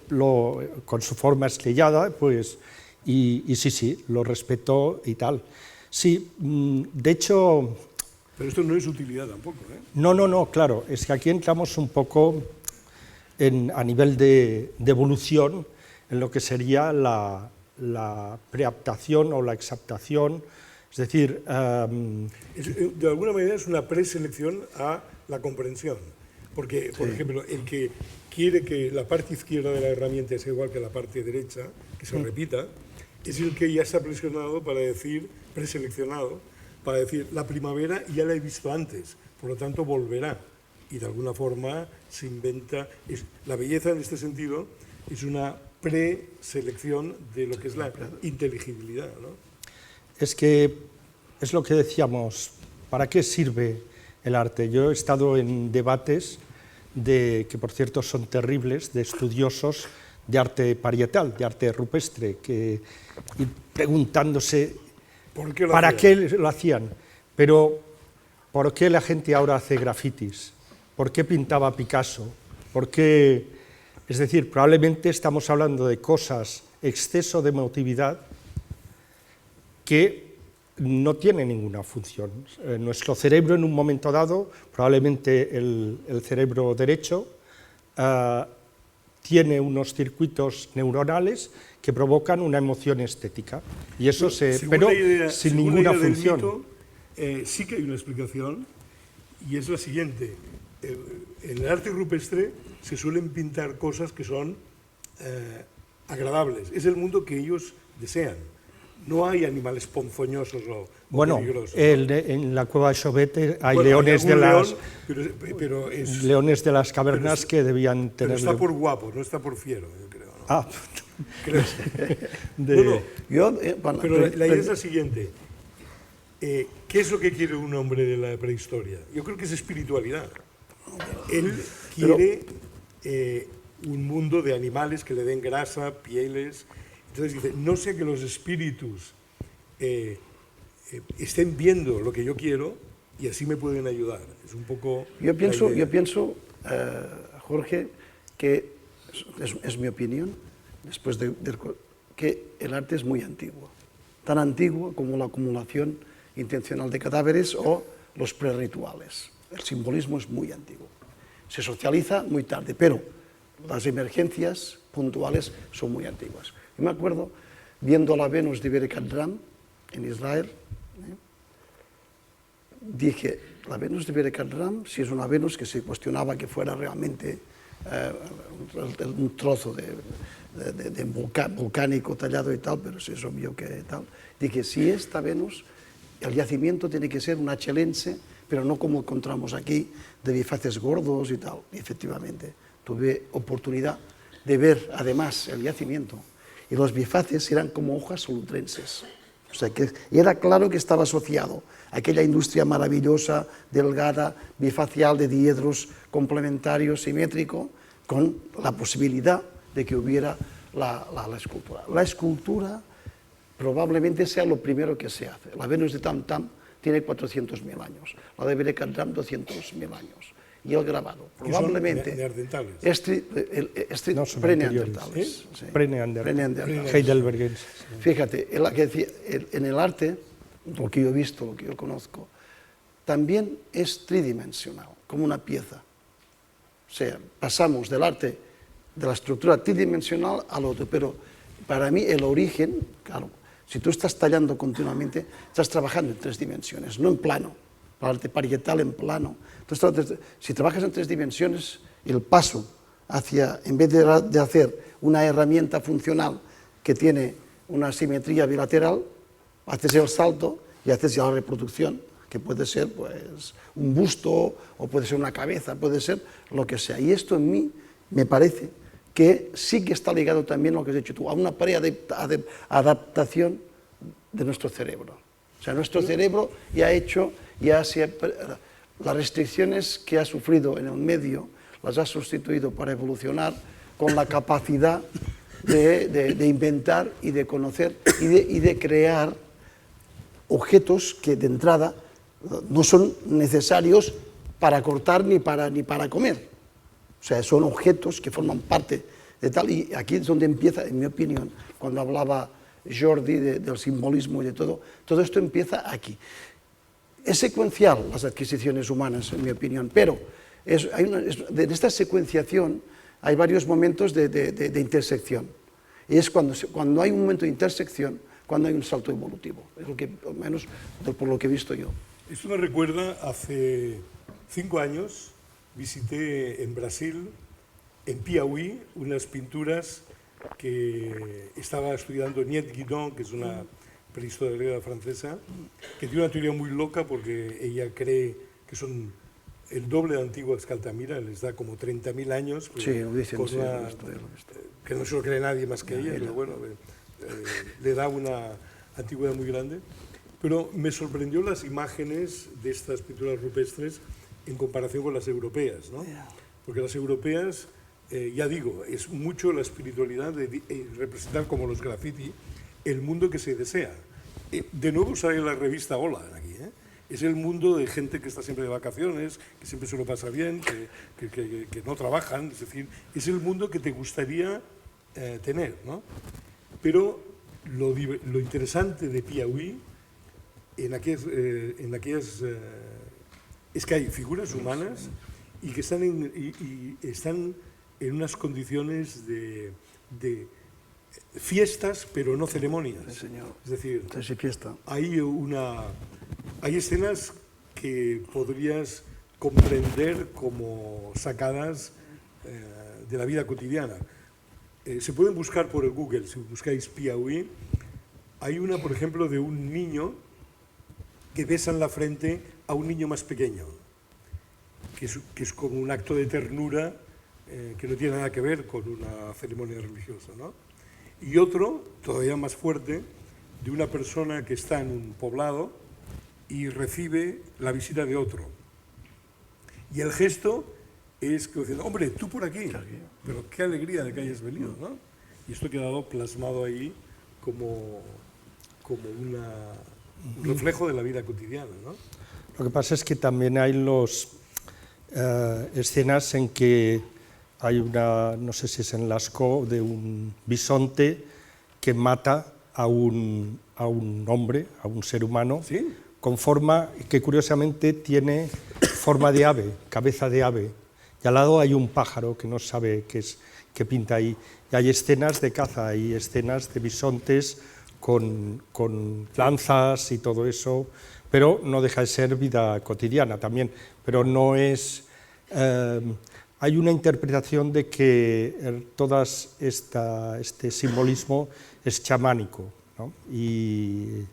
con su forma estrellada, pues, y sí, lo respetó y tal. Sí, de hecho... Pero esto no es utilidad tampoco, ¿eh? No, claro, es que aquí entramos un poco a nivel de evolución en lo que sería la preaptación o la exaptación, es decir... de alguna manera es una preselección a la comprensión, porque, por ejemplo, el que quiere que la parte izquierda de la herramienta sea igual que la parte derecha, que se repita, es el que ya está preseleccionado para decir, la primavera ya la he visto antes, por lo tanto volverá, y de alguna forma se inventa... la belleza en este sentido es una preselección de lo que es la inteligibilidad, ¿no? Es que es lo que decíamos, ¿para qué sirve el arte? Yo he estado en debates que por cierto son terribles, de estudiosos de arte parietal, de arte rupestre, y preguntándose ¿para qué lo hacían? Pero ¿por qué la gente ahora hace grafitis? ¿Por qué pintaba Picasso? ¿Por qué? Es decir, probablemente estamos hablando de cosas, exceso de emotividad, que no tienen ninguna función. Nuestro cerebro en un momento dado, probablemente el cerebro derecho, tiene unos circuitos neuronales que provocan una emoción estética. Y eso pero sin ninguna función. Mito, sí que hay una explicación, y es la siguiente. En el arte rupestre se suelen pintar cosas que son agradables. Es el mundo que ellos desean. No hay animales ponzoñosos o peligrosos. En la cueva de Chauvet hay leones de las leones de las cavernas que debían tener. Pero está por guapo, no está por fiero, yo creo, ¿no? Ah, pero la idea es la siguiente. ¿Qué es lo que quiere un hombre de la prehistoria? Yo creo que es espiritualidad. Él quiere un mundo de animales que le den grasa, pieles. Entonces dice, no sé que los espíritus estén viendo lo que yo quiero y así me pueden ayudar. Es un poco... Yo pienso, Jorge, que es mi opinión, después que el arte es muy antiguo. Tan antiguo como la acumulación intencional de cadáveres o los prerrituales. El simbolismo es muy antiguo. Se socializa muy tarde, pero las emergencias puntuales son muy antiguas. Yo me acuerdo viendo la Venus de Berekatram en Israel, dije, la Venus de Berekatram, si es una Venus que se cuestionaba que fuera realmente un trozo de volcánico tallado y tal, pero se obvio que tal, dije, si esta Venus, el yacimiento tiene que ser un achelense, pero no como encontramos aquí, de bifaces gordos y tal. Y efectivamente, tuve oportunidad de ver además el yacimiento, y los bifaces eran como hojas solutrenses. O sea, que era claro que estaba asociado a aquella industria maravillosa, delgada, bifacial, de diedros complementarios, simétrico, con la posibilidad de que hubiera la escultura. La escultura probablemente sea lo primero que se hace. La Venus de Tam Tam tiene 400.000 años, la de Berekatram 200.000 años. Y el grabado, probablemente... neandertales. Preneandertales. Preneandertales. Heidelbergenses. Fíjate, en el arte, lo que yo he visto, lo que yo conozco, también es tridimensional, como una pieza. O sea, pasamos del arte, de la estructura tridimensional al otro, pero para mí el origen, claro, si tú estás tallando continuamente, estás trabajando en 3 dimensiones, no en plano. El arte parietal en plano. Entonces, si trabajas en 3 dimensiones, el paso hacia, en vez de hacer una herramienta funcional que tiene una simetría bilateral, haces el salto y haces ya la reproducción, que puede ser pues, un busto o puede ser una cabeza, puede ser lo que sea. Y esto en mí me parece que sí que está ligado también a lo que has dicho tú, a una preadaptación de nuestro cerebro. O sea, nuestro cerebro ya ha hecho, las restricciones que ha sufrido en el medio, las ha sustituido para evolucionar con la capacidad de inventar y de conocer y de crear objetos que de entrada no son necesarios para cortar ni para comer. O sea, son objetos que forman parte de tal, y aquí es donde empieza, en mi opinión, cuando hablaba Jordi del simbolismo y de todo esto empieza aquí. Es secuencial las adquisiciones humanas, en mi opinión, pero en esta secuenciación hay varios momentos de intersección. Y es cuando hay un momento de intersección, cuando hay un salto evolutivo. Es lo que, al menos por lo que he visto yo. Esto me recuerda, hace 5 años visité en Brasil, en Piauí, unas pinturas que estaba estudiando Niette Guidon, que es una prehistoriadora francesa, que tiene una teoría muy loca porque ella cree que son el doble de antiguas que Altamira, les da como 30.000 años. Sí, lo dicen, sí, que no se lo cree nadie más que ella, pero bueno, le da una antigüedad muy grande. Pero me sorprendió las imágenes de estas pinturas rupestres en comparación con las europeas, ¿no? Porque las europeas, ya digo, es mucho la espiritualidad de representar como los graffiti el mundo que se desea. De nuevo sale la revista Hola aquí, ¿eh? Es el mundo de gente que está siempre de vacaciones, que siempre se lo pasa bien, que no trabajan, es decir, es el mundo que te gustaría tener, ¿no? Pero lo interesante de Piauí en aquellas es que hay figuras humanas y que están en unas condiciones de fiestas, pero no ceremonias. Sí, señor. Es decir, sí, fiesta. Hay escenas que podrías comprender como sacadas de la vida cotidiana. Se pueden buscar por el Google, si buscáis Piauí. Hay una, por ejemplo, de un niño que besa en la frente a un niño más pequeño, que es como un acto de ternura que no tiene nada que ver con una ceremonia religiosa, ¿no? Y otro, todavía más fuerte, de una persona que está en un poblado y recibe la visita de otro. Y el gesto es que diciendo, hombre, tú por aquí, pero qué alegría de que hayas venido, ¿no? Y esto ha quedado plasmado ahí como un reflejo de la vida cotidiana, ¿no? Lo que pasa es que también hay escenas en que hay una, no sé si es en Lascaux, de un bisonte que mata a un hombre, a un ser humano, ¿sí? Con forma que curiosamente tiene forma de ave, cabeza de ave. Y al lado hay un pájaro que no sabe qué pinta ahí. Y hay escenas de caza, hay escenas de bisontes con lanzas y todo eso, pero no deja de ser vida cotidiana también. Pero no es... hay una interpretación de que todo este simbolismo es chamánico, ¿no? Y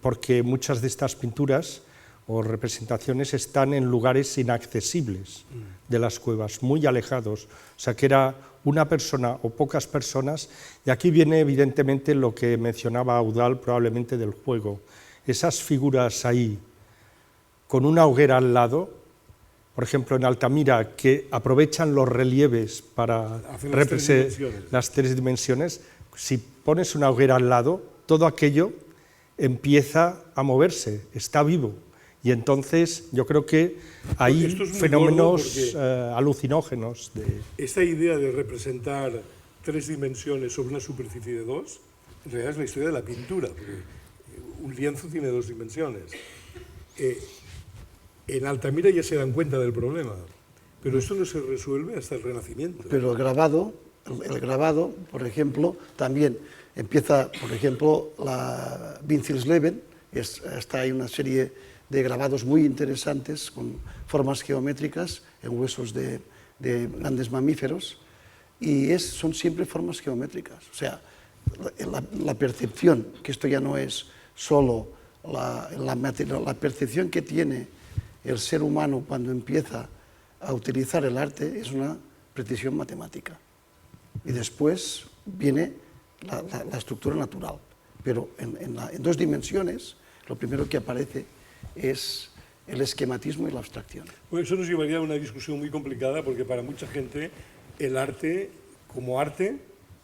porque muchas de estas pinturas o representaciones están en lugares inaccesibles de las cuevas, muy alejados, o sea que era una persona o pocas personas, y aquí viene evidentemente lo que mencionaba Audal probablemente del juego, esas figuras ahí, con una hoguera al lado, por ejemplo en Altamira, que aprovechan los relieves para representar las 3 dimensiones, si pones una hoguera al lado, todo aquello empieza a moverse, está vivo. Y entonces yo creo que hay fenómenos alucinógenos. Esta idea de representar 3 dimensiones sobre una superficie de 2, en realidad es la historia de la pintura, porque un lienzo tiene 2 dimensiones. En Altamira ya se dan cuenta del problema, pero esto no se resuelve hasta el Renacimiento. Pero el grabado, por ejemplo, también empieza, por ejemplo, la Winzilsleben, está ahí una serie de grabados muy interesantes con formas geométricas en huesos de grandes mamíferos, y son siempre formas geométricas. O sea, la percepción, que esto ya no es solo la percepción que tiene el ser humano cuando empieza a utilizar el arte es una precisión matemática. Y después viene la estructura natural. Pero en 2 dimensiones, lo primero que aparece es el esquematismo y la abstracción. Bueno, eso nos llevaría a una discusión muy complicada, porque para mucha gente el arte como arte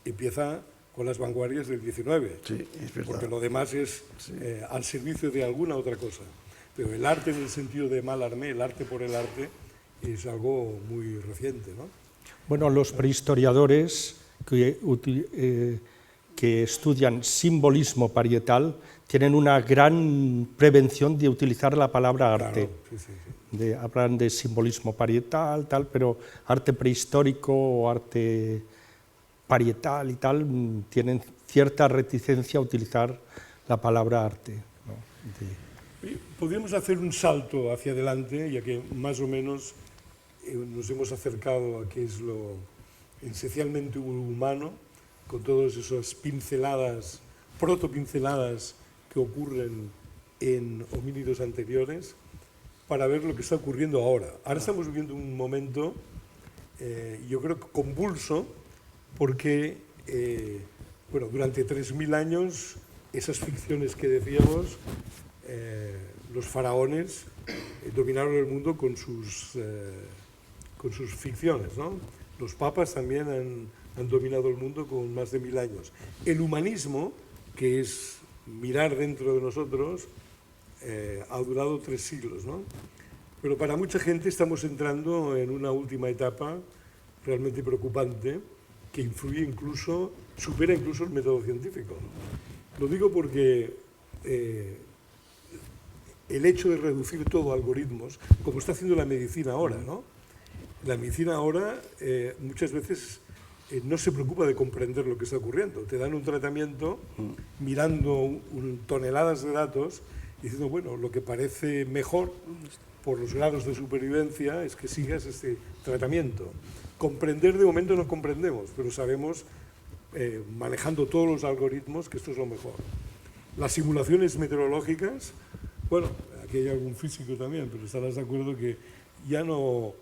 empieza con las vanguardias del 19, Sí, es verdad. porque lo demás es al servicio de alguna otra cosa. Pero el arte en el sentido de Mallarmé, el arte por el arte, es algo muy reciente, ¿no? Bueno, los prehistoriadores que estudian simbolismo parietal tienen una gran prevención de utilizar la palabra arte. Claro, sí. Hablan de simbolismo parietal, tal, pero arte prehistórico o arte parietal y tal tienen cierta reticencia a utilizar la palabra arte, ¿no? Podríamos hacer un salto hacia adelante, ya que más o menos nos hemos acercado a qué es lo esencialmente humano, con todas esas pinceladas, protopinceladas que ocurren en homínidos anteriores, para ver lo que está ocurriendo ahora. Ahora estamos viviendo un momento, yo creo que convulso, porque bueno, durante 3.000 años, esas ficciones que decíamos, los faraones dominaron el mundo con sus ficciones, ¿no? Los papas también han dominado el mundo con más de 1.000 años. El humanismo, que es mirar dentro de nosotros, ha durado 3 siglos, ¿no? Pero para mucha gente estamos entrando en una última etapa realmente preocupante, que influye incluso, supera incluso el método científico. Lo digo porque el hecho de reducir todo a algoritmos, como está haciendo la medicina ahora, ¿no? La medicina ahora muchas veces no se preocupa de comprender lo que está ocurriendo. Te dan un tratamiento mirando toneladas de datos y diciendo, bueno, lo que parece mejor por los grados de supervivencia es que sigas este tratamiento. Comprender de momento no comprendemos, pero sabemos, manejando todos los algoritmos, que esto es lo mejor. Las simulaciones meteorológicas, bueno, aquí hay algún físico también, pero estarás de acuerdo que ya no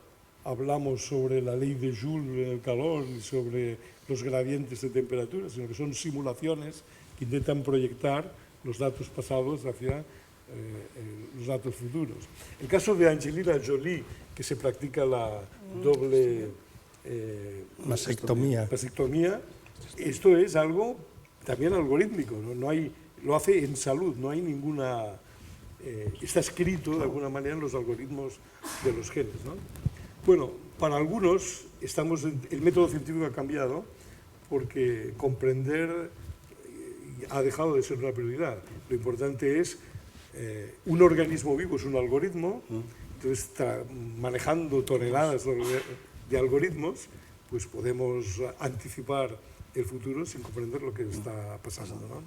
hablamos sobre la ley de Joule del calor ni sobre los gradientes de temperatura, sino que son simulaciones que intentan proyectar los datos pasados hacia los datos futuros. El caso de Angelina Jolie, que se practica la doble vasectomía, esto es algo también algorítmico, ¿no? No hay, lo hace en salud, no hay ninguna... está escrito de alguna manera en los algoritmos de los genes, ¿no? Bueno, para algunos el método científico ha cambiado porque comprender ha dejado de ser una prioridad. Lo importante es, un organismo vivo es un algoritmo, entonces manejando toneladas de algoritmos, pues podemos anticipar el futuro sin comprender lo que está pasando, ¿no?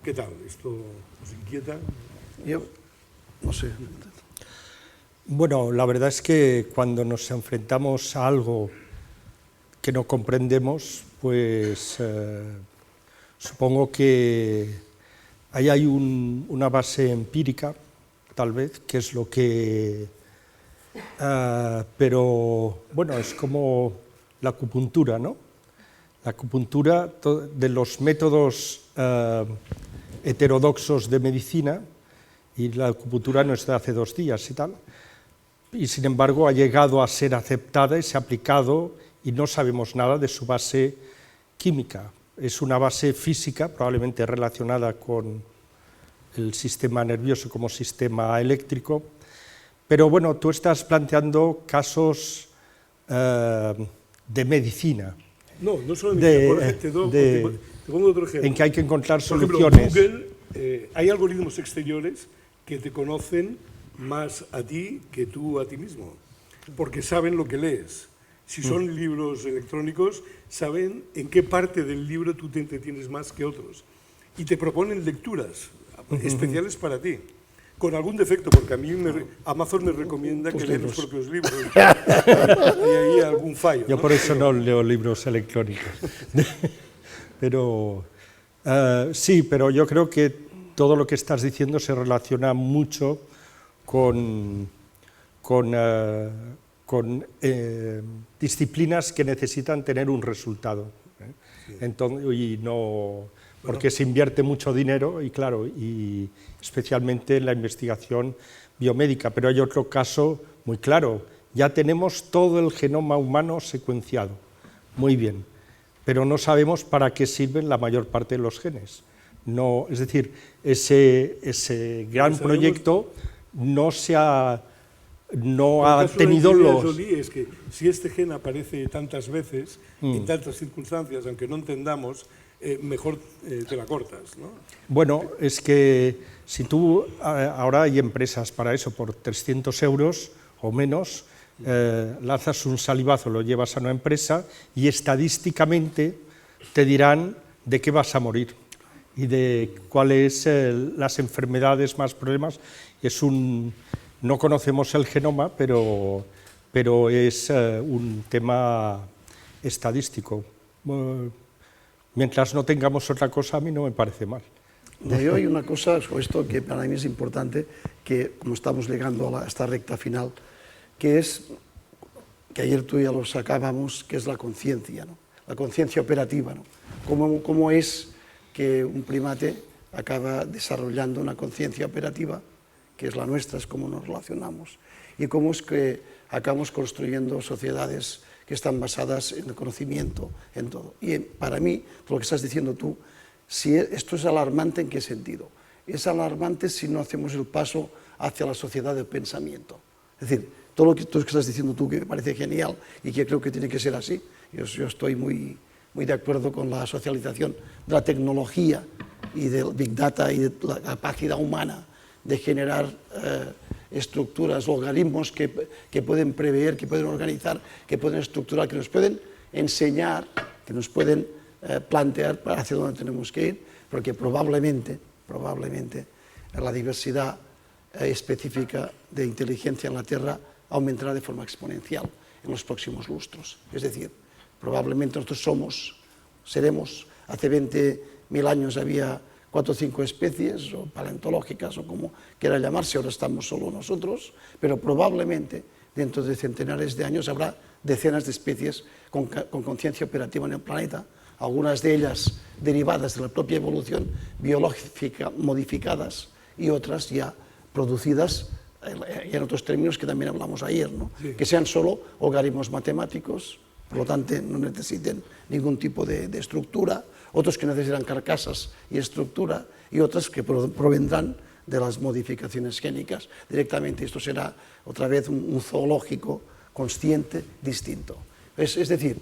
¿Qué tal? ¿Esto os inquieta? Yo no sé. Bueno, la verdad es que cuando nos enfrentamos a algo que no comprendemos, pues supongo que ahí hay una base empírica, tal vez, que es lo que... pero, bueno, es como la acupuntura, ¿no? La acupuntura de los métodos heterodoxos de medicina, y la acupuntura no es de hace 2 días y tal, y sin embargo ha llegado a ser aceptada y se ha aplicado y no sabemos nada de su base química. Es una base física, probablemente relacionada con el sistema nervioso como sistema eléctrico, pero bueno, tú estás planteando casos de medicina. No solo de medicina, te pongo otro ejemplo. En que hay que encontrar Por ejemplo, soluciones. Google, hay algoritmos exteriores que te conocen más a ti que tú a ti mismo, porque saben lo que lees. Si son libros electrónicos, saben en qué parte del libro tú te entretienes más que otros. Y te proponen lecturas especiales para ti, con algún defecto, porque a mí Amazon me recomienda que lea los propios libros. Hay ahí algún fallo. Yo por eso no leo libros electrónicos. Pero sí, pero yo creo que todo lo que estás diciendo se relaciona mucho con disciplinas que necesitan tener un resultado. Sí. Entonces, porque se invierte mucho dinero, y claro, y especialmente en la investigación biomédica. Pero hay otro caso muy claro: ya tenemos todo el genoma humano secuenciado. muy bien, pero no sabemos para qué sirven la mayor parte de los genes. No, es decir, ese gran proyecto no ha tenido los... Es que si este gen aparece tantas veces, en tantas circunstancias, aunque no entendamos, mejor te la cortas, ¿no? Bueno, es que si tú, ahora hay empresas para eso, por 300 euros o menos, lanzas un salivazo, lo llevas a una empresa y estadísticamente te dirán de qué vas a morir y de cuáles las enfermedades más problemas. No conocemos el genoma, pero es un tema estadístico. Mientras no tengamos otra cosa, a mí no me parece mal. No, yo hay una cosa sobre esto que para mí es importante, que como estamos llegando a esta recta final, que es, que ayer tú ya lo sacábamos, que es la conciencia, ¿no? La conciencia operativa, ¿no? ¿Cómo es que un primate acaba desarrollando una conciencia operativa, que es la nuestra, es cómo nos relacionamos, y cómo es que acabamos construyendo sociedades que están basadas en el conocimiento, en todo. Y para mí, lo que estás diciendo tú, si esto es alarmante, ¿en qué sentido? Es alarmante si no hacemos el paso hacia la sociedad del pensamiento. Es decir, todo lo que estás diciendo tú, que me parece genial y que creo que tiene que ser así, yo estoy muy de acuerdo con la socialización de la tecnología y del Big Data y de la capacidad humana de generar estructuras, logaritmos que pueden prever, que pueden organizar, que pueden estructurar, que nos pueden enseñar, que nos pueden plantear hacia dónde tenemos que ir, porque probablemente la diversidad específica de inteligencia en la Tierra aumentará de forma exponencial en los próximos lustros. Es decir, probablemente nosotros seremos, hace 20.000 años había 4 o 5 especies, o paleontológicas, o como quiera llamarse, ahora estamos solo nosotros, pero probablemente dentro de centenares de años habrá decenas de especies con conciencia operativa en el planeta, algunas de ellas derivadas de la propia evolución biológica modificadas y otras ya producidas en otros términos que también hablamos ayer, ¿no? Sí. Que sean solo algoritmos matemáticos, por lo tanto no necesiten ningún tipo de estructura, otros que necesitan carcasas y estructura, y otras que provendrán de las modificaciones génicas directamente. Esto será otra vez un zoológico consciente distinto. Es decir,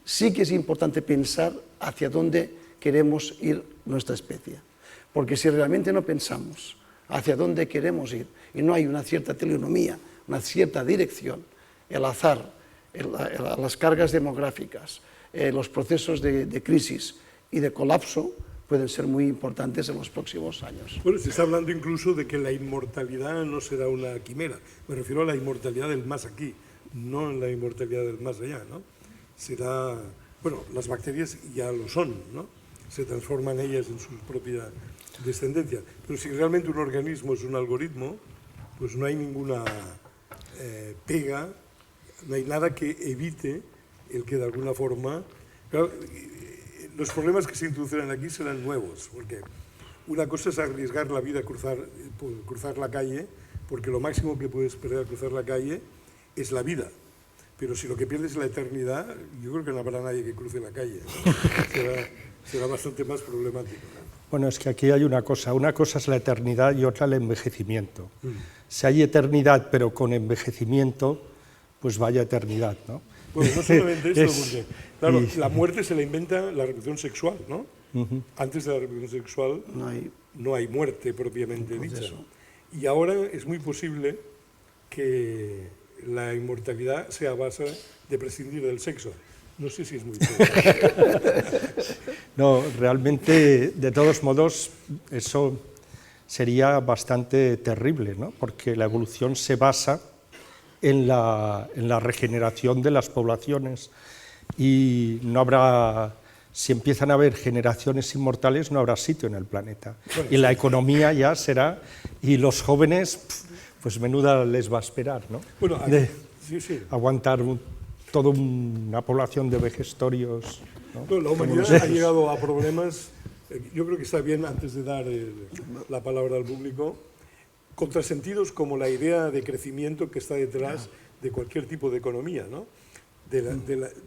sí que es importante pensar hacia dónde queremos ir nuestra especie, porque si realmente no pensamos hacia dónde queremos ir y no hay una cierta teleonomía, una cierta dirección, el azar, las cargas demográficas, los procesos de crisis y de colapso pueden ser muy importantes en los próximos años. Bueno, se está hablando incluso de que la inmortalidad no será una quimera. Me refiero a la inmortalidad del más aquí, no en la inmortalidad del más allá, ¿no? Será... Bueno, las bacterias ya lo son, ¿no? Se transforman ellas en su propia descendencia. Pero si realmente un organismo es un algoritmo, pues no hay ninguna pega, no hay nada que evite el que de alguna forma... Claro, los problemas que se introducirán aquí serán nuevos, porque una cosa es arriesgar la vida a cruzar la calle, porque lo máximo que puedes perder al cruzar la calle es la vida. Pero si lo que pierdes es la eternidad, yo creo que no habrá nadie que cruce la calle, ¿no? será bastante más problemático, ¿no? Bueno, es que aquí hay una cosa es la eternidad y otra el envejecimiento. Si hay eternidad pero con envejecimiento, pues vaya eternidad, ¿no? Bueno, no solamente esto, porque claro, la muerte se la inventa la reproducción sexual, ¿no? Antes de la reproducción sexual no hay muerte propiamente dicha. Y ahora es muy posible que la inmortalidad sea a base de prescindir del sexo. No sé si es muy posible. No, realmente, de todos modos, eso sería bastante terrible, ¿no? Porque la evolución se basa en la regeneración de las poblaciones y no habrá, si empiezan a haber generaciones inmortales, no habrá sitio en el planeta. Bueno, y la economía ya será, y los jóvenes, pues menuda les va a esperar, ¿no? Bueno, sí. Aguantar toda una población de vejestorios, ¿no? Bueno, la humanidad ha llegado a problemas, yo creo que está bien, antes de dar la palabra al público, contrasentidos como la idea de crecimiento que está detrás de cualquier tipo de economía, ¿no?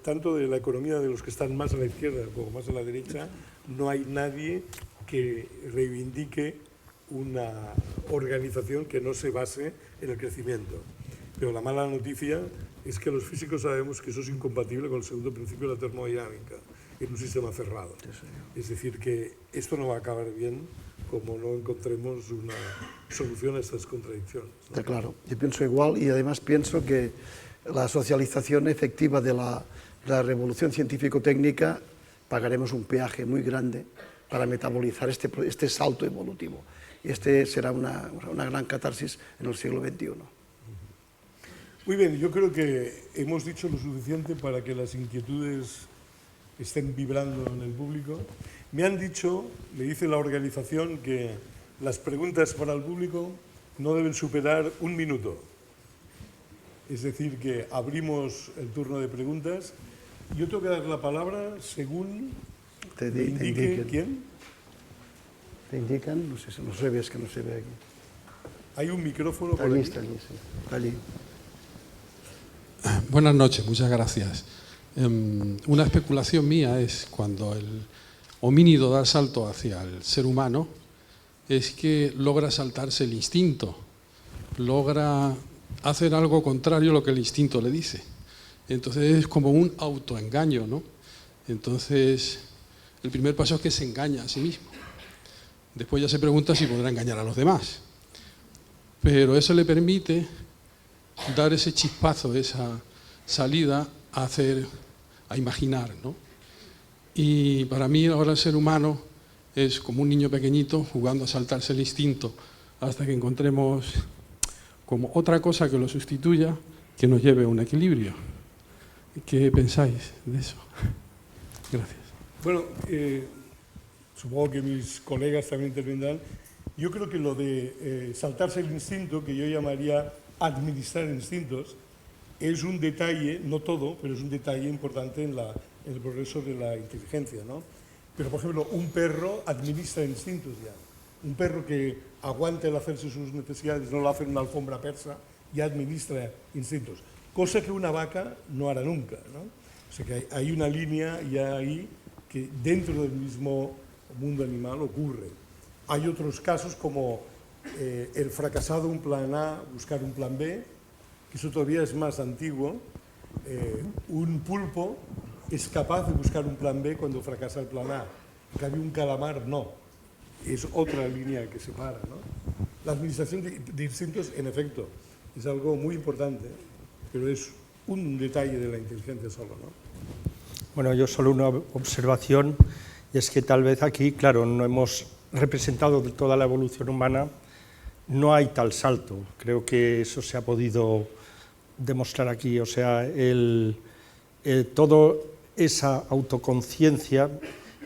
tanto de la economía de los que están más a la izquierda como más a la derecha, no hay nadie que reivindique una organización que no se base en el crecimiento. Pero la mala noticia es que los físicos sabemos que eso es incompatible con el segundo principio de la termodinámica en un sistema cerrado. Es decir, que esto no va a acabar bien como no encontremos una solución a estas contradicciones, ¿no? Está claro, yo pienso igual y además pienso que la socialización efectiva de la revolución científico-técnica pagaremos un peaje muy grande para metabolizar este salto evolutivo. Y este será una gran catarsis en el siglo XXI. Muy bien, yo creo que hemos dicho lo suficiente para que las inquietudes estén vibrando en el público. Me han dicho, me dice la organización, que las preguntas para el público no deben superar 1 minuto. Es decir, que abrimos el turno de preguntas. Yo tengo que dar la palabra según me indique quién. ¿Te indican? No sé, no se ve, es que no se ve aquí. Hay un micrófono por Allí aquí. está, allí, sí. Allí. Buenas noches, muchas gracias. Una especulación mía es cuando el homínido da el salto hacia el ser humano, es que logra saltarse el instinto, logra hacer algo contrario a lo que el instinto le dice. Entonces es como un autoengaño, ¿no? Entonces el primer paso es que se engaña a sí mismo. Después ya se pregunta si podrá engañar a los demás. Pero eso le permite dar ese chispazo, esa salida a imaginar, ¿no? Y para mí ahora el ser humano es como un niño pequeñito jugando a saltarse el instinto hasta que encontremos como otra cosa que lo sustituya, que nos lleve a un equilibrio. ¿Qué pensáis de eso? Gracias. Bueno, supongo que mis colegas también intervendrán. Yo creo que lo de saltarse el instinto, que yo llamaría administrar instintos, es un detalle, no todo, pero es un detalle importante en el progreso de la inteligencia, ¿no? Pero, por ejemplo, un perro administra instintos ya. Un perro que aguanta el hacerse sus necesidades, no lo hace en una alfombra persa, ya administra instintos. Cosa que una vaca no hará nunca, ¿no? O sea que hay una línea ya ahí que dentro del mismo mundo animal ocurre. Hay otros casos como el fracasado un plan A, buscar un plan B, que eso todavía es más antiguo. Un pulpo es capaz de buscar un plan B cuando fracasa el plan A. En cambio, un calamar no. Es otra línea que separa, ¿no? La administración de instintos, en efecto, es algo muy importante, pero es un detalle de la inteligencia solo, ¿no? Bueno, yo solo una observación, y es que tal vez aquí, claro, no hemos representado de toda la evolución humana, no hay tal salto. Creo que eso se ha podido demostrar aquí. O sea, toda esa autoconciencia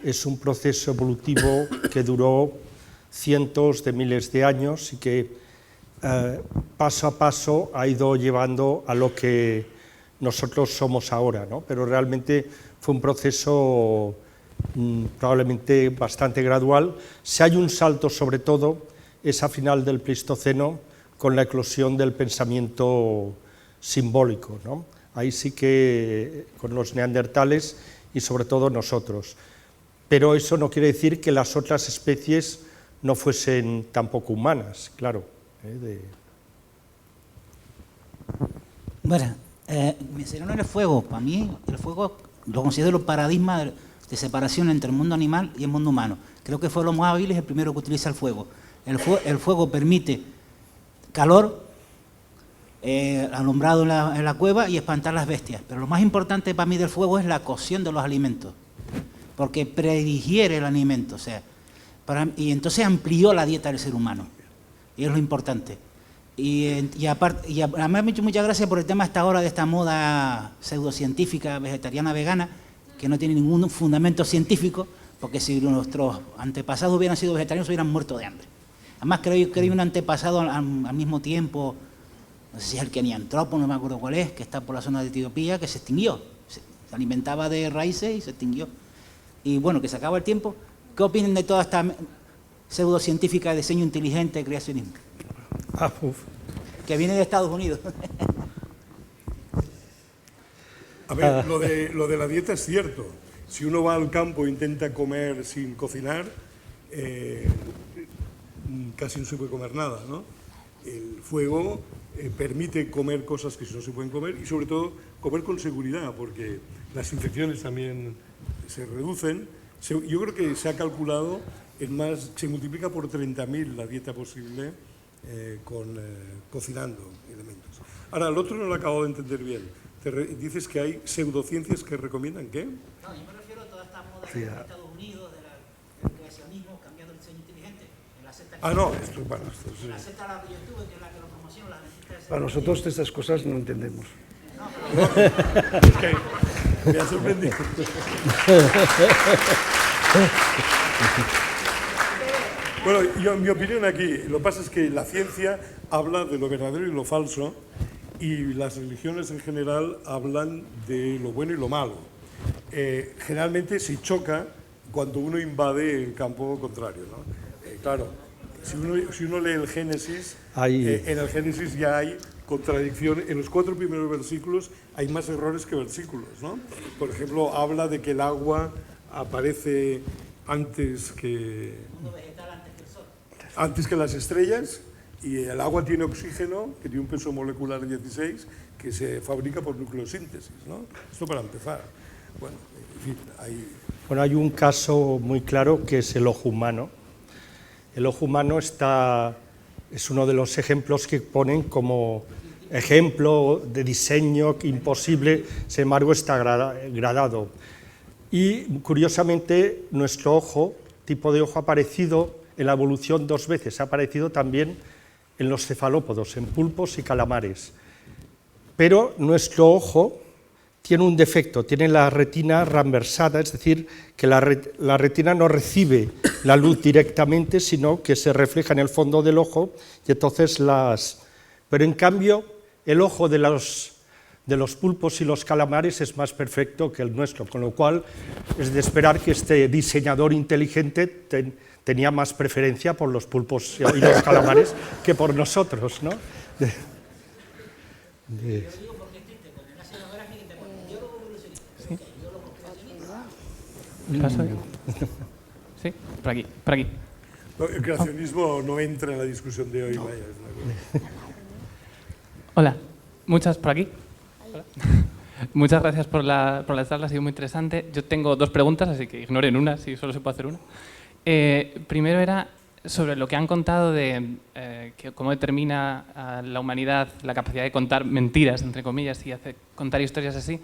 es un proceso evolutivo que duró cientos de miles de años y que paso a paso ha ido llevando a lo que nosotros somos ahora, ¿no? Pero realmente fue un proceso probablemente bastante gradual. Si hay un salto, sobre todo, es a final del Pleistoceno, con la eclosión del pensamiento simbólico, ¿no? Ahí sí que con los neandertales y sobre todo nosotros. Pero eso no quiere decir que las otras especies no fuesen tampoco humanas, claro. Bueno, mencionaron el fuego. Para mí, el fuego lo considero el paradigma de separación entre el mundo animal y el mundo humano. Creo que fue el Homo habilis el primero que utiliza el fuego. El fuego permite calor, alumbrado en la cueva y espantar las bestias. Pero lo más importante para mí del fuego es la cocción de los alimentos, porque predigiere el alimento, o sea, y entonces amplió la dieta del ser humano, y es lo importante. Y aparte, y además me ha hecho muchas gracias por el tema hasta ahora de esta moda pseudocientífica, vegetariana, vegana, que no tiene ningún fundamento científico, porque si nuestros antepasados hubieran sido vegetarianos hubieran muerto de hambre. Además creo que hay un antepasado al mismo tiempo, no sé si es el keniantropo, no me acuerdo cuál es, que está por la zona de Etiopía, que se extinguió, se alimentaba de raíces y se extinguió. Y bueno, que se acaba el tiempo. ¿Qué opinan de toda esta pseudocientífica de diseño inteligente, creacionismo? Que viene de Estados Unidos. A ver, lo de la dieta es cierto. Si uno va al campo e intenta comer sin cocinar, casi no se puede comer nada, ¿no? El fuego permite comer cosas que no se pueden comer y sobre todo comer con seguridad, porque las infecciones también se reducen. Yo creo que se ha calculado, se multiplica por 30.000 la dieta posible cocinando elementos. Ahora, el otro no lo acabo de entender bien. Dices que hay pseudociencias que recomiendan, ¿qué? No, yo me refiero a toda esta moda de Estados Unidos, del creacionismo, cambiando el diseño inteligente. En la secta Sí. La secta a la que yo estuve, que es la que lo promociona, la secta Para nosotros estas cosas no entendemos. Es que me ha sorprendido. Bueno, mi opinión aquí, lo que pasa es que la ciencia habla de lo verdadero y lo falso, y las religiones en general hablan de lo bueno y lo malo. Generalmente se choca cuando uno invade el campo contrario, ¿no? Claro, si uno lee el Génesis, en el Génesis ya hay contradicción. En los 4 primeros versículos hay más errores que versículos, ¿no? Por ejemplo, habla de que el agua aparece antes que las estrellas, y el agua tiene oxígeno, que tiene un peso molecular 16, que se fabrica por nucleosíntesis, ¿no? Esto para empezar. Bueno, en fin, hay un caso muy claro que es el ojo humano. El ojo humano es uno de los ejemplos que ponen como ejemplo de diseño imposible, sin embargo está gradado. Y curiosamente nuestro ojo, tipo de ojo, ha aparecido en la evolución 2 veces, ha aparecido también en los cefalópodos, en pulpos y calamares. Pero nuestro ojo tiene un defecto, tiene la retina transversada, es decir, que la retina no recibe la luz directamente, sino que se refleja en el fondo del ojo, y entonces Pero en cambio, el ojo de los pulpos y los calamares es más perfecto que el nuestro, con lo cual es de esperar que este diseñador inteligente tenía más preferencia por los pulpos y los calamares que por nosotros, ¿no? ¿Paso yo? Sí, por aquí, por aquí. No, el creacionismo no entra en la discusión de hoy, vaya, es una cosa. Hola, por aquí. Hola. Muchas gracias por la charla, ha sido muy interesante. Yo tengo 2 preguntas, así que ignoren una, si solo se puede hacer una. Primero era sobre lo que han contado de cómo determina a la humanidad la capacidad de contar mentiras, entre comillas, y contar historias así.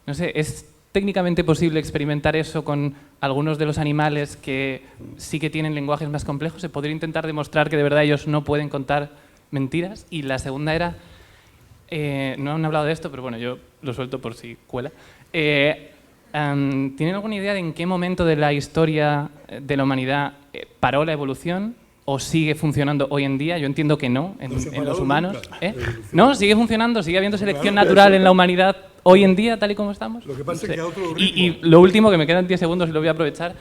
No sé, ¿es técnicamente posible experimentar eso con algunos de los animales que sí que tienen lenguajes más complejos? ¿Se podría intentar demostrar que de verdad ellos no pueden contar mentiras? Y la segunda era, no han hablado de esto, pero bueno, yo lo suelto por si cuela. ¿Tienen alguna idea de en qué momento de la historia de la humanidad paró la evolución o sigue funcionando hoy en día? Yo entiendo que no, en los humanos. No, sigue funcionando, sigue habiendo selección natural en la humanidad hoy en día, tal y como estamos. Lo que pasa es que a otro ritmo. Y lo último, que me quedan 10 segundos y lo voy a aprovechar.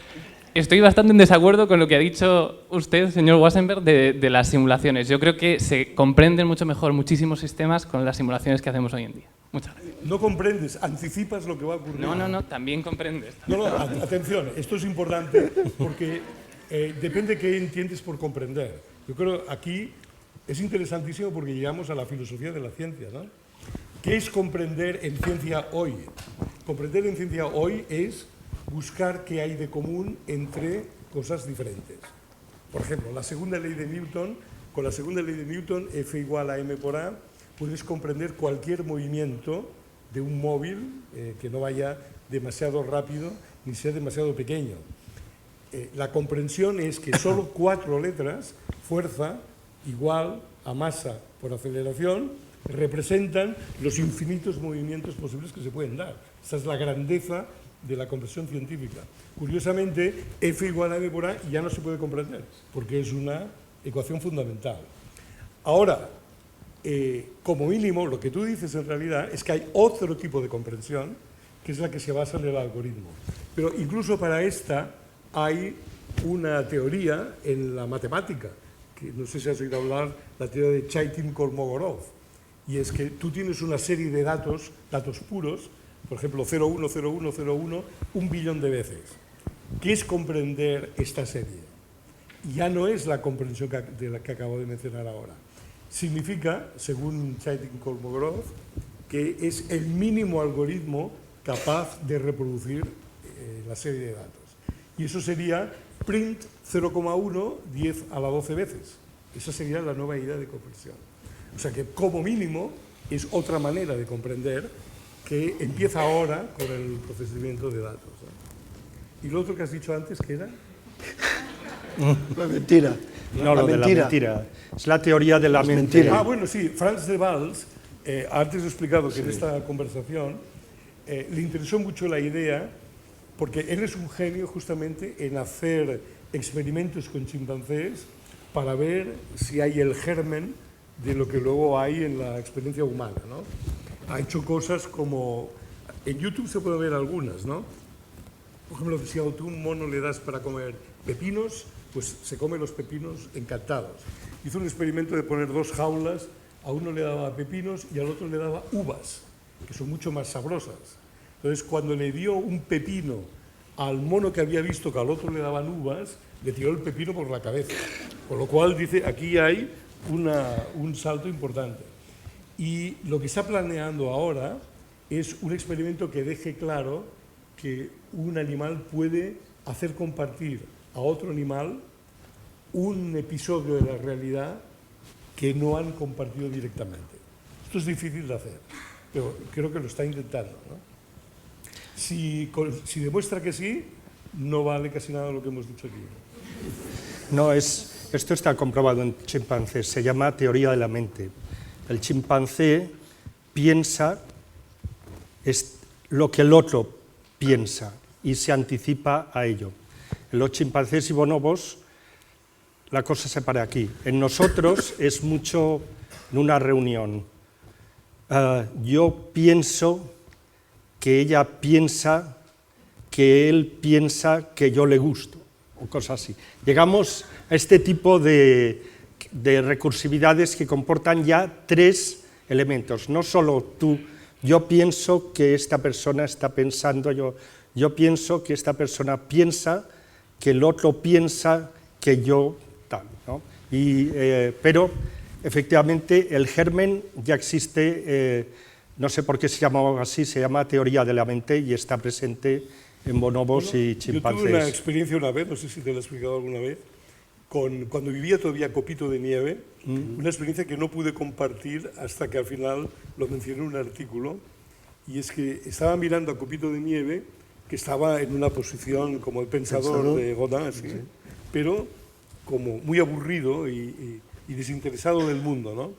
Estoy bastante en desacuerdo con lo que ha dicho usted, señor Wassenberg, de las simulaciones. Yo creo que se comprenden mucho mejor muchísimos sistemas con las simulaciones que hacemos hoy en día. Muchas gracias. No comprendes, anticipas lo que va a ocurrir. No, también comprendes. No, atención, esto es importante porque depende qué entiendes por comprender. Yo creo que aquí es interesantísimo porque llegamos a la filosofía de la ciencia, ¿no? ¿Qué es comprender en ciencia hoy? Comprender en ciencia hoy es buscar qué hay de común entre cosas diferentes. Por ejemplo, la segunda ley de Newton, con la segunda ley de Newton, F igual a m por a, puedes comprender cualquier movimiento de un móvil que no vaya demasiado rápido ni sea demasiado pequeño. La comprensión es que solo 4 letras, fuerza igual a masa por aceleración, representan los infinitos movimientos posibles que se pueden dar. Esa es la grandeza de la comprensión científica. Curiosamente, F igual a m por a ya no se puede comprender, porque es una ecuación fundamental. Ahora, como mínimo, lo que tú dices en realidad es que hay otro tipo de comprensión, que es la que se basa en el algoritmo. Pero incluso para esta hay una teoría en la matemática, que no sé si has oído hablar, la teoría de Chaitin-Kolmogorov, y es que tú tienes una serie de datos puros, por ejemplo 010101, 1 billón de veces. ¿Qué es comprender esta serie? Ya no es la comprensión de la que acabo de mencionar ahora. Significa, según Chaitin-Kolmogorov, que es el mínimo algoritmo capaz de reproducir la serie de datos. Y eso sería print 0,1 10 a la 12 veces. Esa sería la nueva idea de comprensión. O sea que, como mínimo, es otra manera de comprender que empieza ahora con el procesamiento de datos, ¿no? Y lo otro que has dicho antes, ¿qué era? La mentira. No, lo de la mentira. Es la teoría de la mentira. Ah, bueno, sí, Franz de Waals, antes he explicado que en esta conversación le interesó mucho la idea, porque él es un genio justamente en hacer experimentos con chimpancés para ver si hay el germen de lo que luego hay en la experiencia humana, ¿no? Ha hecho cosas como, en YouTube se pueden ver algunas, ¿no? Por ejemplo, si a un mono le das para comer pepinos, pues se come los pepinos encantados. Hizo un experimento de poner 2 jaulas, a uno le daba pepinos y al otro le daba uvas, que son mucho más sabrosas. Entonces, cuando le dio un pepino al mono que había visto que al otro le daban uvas, le tiró el pepino por la cabeza. Con lo cual, dice, aquí hay un salto importante. Y lo que está planeando ahora es un experimento que deje claro que un animal puede hacer compartir a otro animal un episodio de la realidad que no han compartido directamente. Esto es difícil de hacer, pero creo que lo está intentando, ¿no? Si demuestra que sí, no vale casi nada lo que hemos dicho aquí. No, esto está comprobado en chimpancés, se llama teoría de la mente. El chimpancé piensa lo que el otro piensa y se anticipa a ello. En los chimpancés y bonobos la cosa se para aquí. En nosotros es mucho en una reunión. Yo pienso que ella piensa que él piensa que yo le gusto, o cosas así. Llegamos a este tipo de recursividades que comportan ya 3 elementos. No solo tú, yo pienso que esta persona está pensando, yo pienso que esta persona piensa, que el otro piensa, que yo tal, ¿no? Pero efectivamente el germen ya existe, no sé por qué se llama así, se llama teoría de la mente y está presente en bonobos y chimpancés. Yo tuve una experiencia una vez, no sé si te lo he explicado alguna vez, cuando vivía todavía Copito de Nieve, una experiencia que no pude compartir hasta que al final lo mencioné en un artículo, y es que estaba mirando a Copito de Nieve, que estaba en una posición como el pensador de Godin, así, sí, pero como muy aburrido y desinteresado del mundo, ¿no?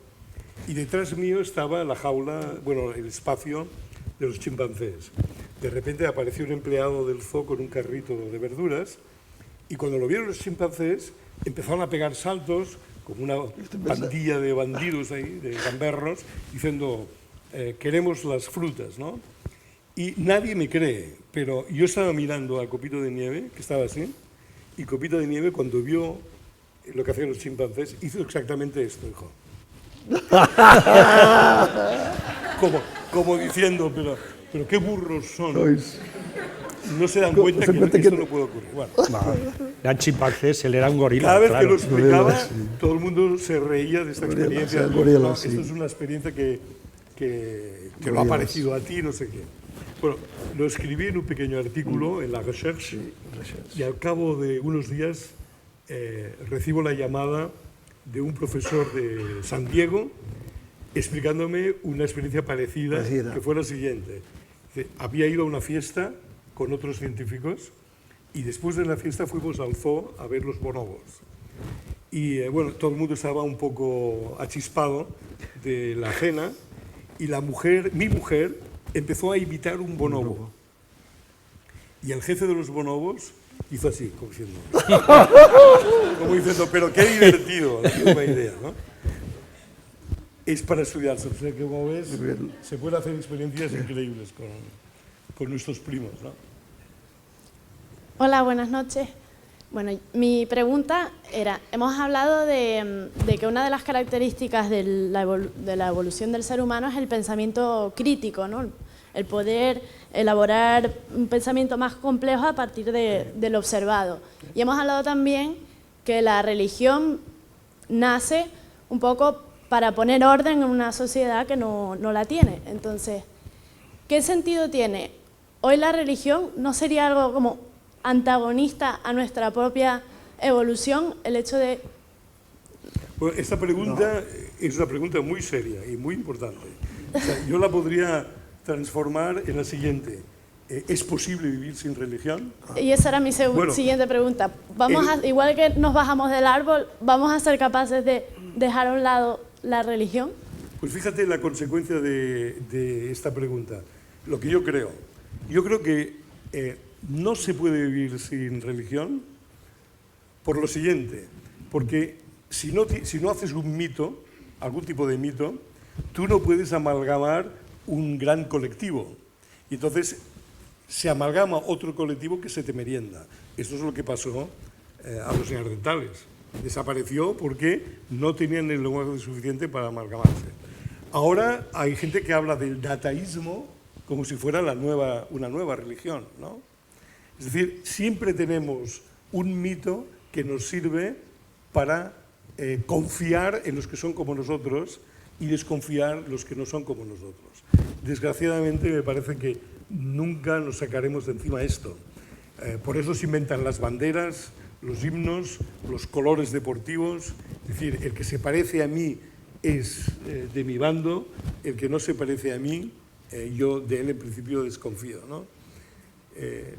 Y detrás mío estaba la jaula, bueno, el espacio de los chimpancés. De repente apareció un empleado del zoo con un carrito de verduras, y cuando lo vieron los chimpancés empezaron a pegar saltos como una pandilla de bandidos ahí, de gamberros, diciendo queremos las frutas, ¿no? Y nadie me cree, pero yo estaba mirando a Copito de Nieve, que estaba así, y Copito de Nieve, cuando vio lo que hacían los chimpancés, hizo exactamente esto, dijo. como diciendo, pero qué burros son. No se dan cuenta que esto no puede ocurrir. Bueno, eran chimpancés, él era un gorila. cada vez claro, que lo explicaba, gorila, sí. todo el mundo se reía de esta experiencia. Gorila, sí. Esto es una experiencia que lo ha parecido a ti, no sé qué. Bueno, lo escribí en un pequeño artículo en La Recherche, y al cabo de unos días recibo la llamada de un profesor de San Diego explicándome una experiencia parecida, que fue la siguiente. Dice, había ido a una fiesta con otros científicos y después de la fiesta fuimos al zoo a ver los bonobos. Y bueno, todo el mundo estaba un poco achispado de la cena y mi mujer, empezó a imitar un bonobo. Y el jefe de los bonobos hizo así, como diciendo, pero qué divertido, qué buena idea, ¿no? Es para estudiarse, o sea que como ves, se pueden hacer experiencias increíbles con nuestros primos, ¿no? Hola, buenas noches. Bueno, mi pregunta era, hemos hablado de que una de las características de la evolución del ser humano es el pensamiento crítico, ¿no? el poder elaborar un pensamiento más complejo a partir de lo observado. Y hemos hablado también que la religión nace un poco para poner orden en una sociedad que no la tiene. Entonces, ¿qué sentido tiene? Hoy la religión no sería algo como antagonista a nuestra propia evolución, el hecho de... Bueno, esta pregunta es una pregunta muy seria y muy importante. O sea, yo la podría transformar en la siguiente. ¿Es posible vivir sin religión? Y esa era mi siguiente pregunta. Igual que nos bajamos del árbol, ¿vamos a ser capaces de dejar a un lado la religión? Pues fíjate la consecuencia de esta pregunta. Lo que yo creo que no se puede vivir sin religión por lo siguiente, porque si no haces un mito, algún tipo de mito, tú no puedes amalgamar un gran colectivo. Y entonces se amalgama otro colectivo que se te merienda. Esto es lo que pasó a los neandertales. Desapareció porque no tenían el lenguaje suficiente para amalgamarse. Ahora hay gente que habla del dataísmo como si fuera una nueva religión, ¿no? Es decir, siempre tenemos un mito que nos sirve para confiar en los que son como nosotros y desconfiar los que no son como nosotros. Desgraciadamente me parece que nunca nos sacaremos de encima esto. Por eso se inventan las banderas, los himnos, los colores deportivos. Es decir, el que se parece a mí es de mi bando, el que no se parece a mí, yo de él en principio desconfío, ¿no? Es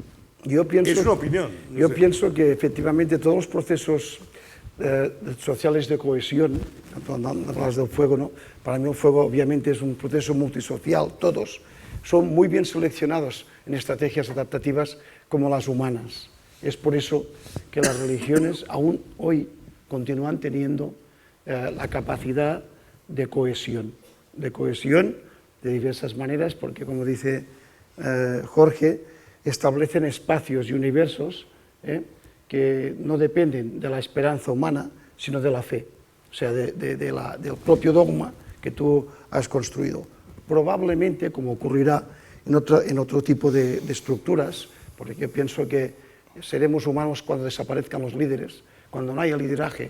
una opinión. Yo pienso que efectivamente todos los procesos sociales de cohesión, hablas del fuego, ¿no? Para mí el fuego obviamente es un proceso multisocial, todos son muy bien seleccionados en estrategias adaptativas como las humanas. Es por eso que las religiones aún hoy continúan teniendo la capacidad de cohesión de diversas maneras, porque como dice Jorge, establecen espacios y universos que no dependen de la esperanza humana, sino de la fe, o sea, del propio dogma que tú has construido. Probablemente, como ocurrirá en otro tipo de estructuras, porque yo pienso que seremos humanos cuando desaparezcan los líderes, cuando no haya lideraje,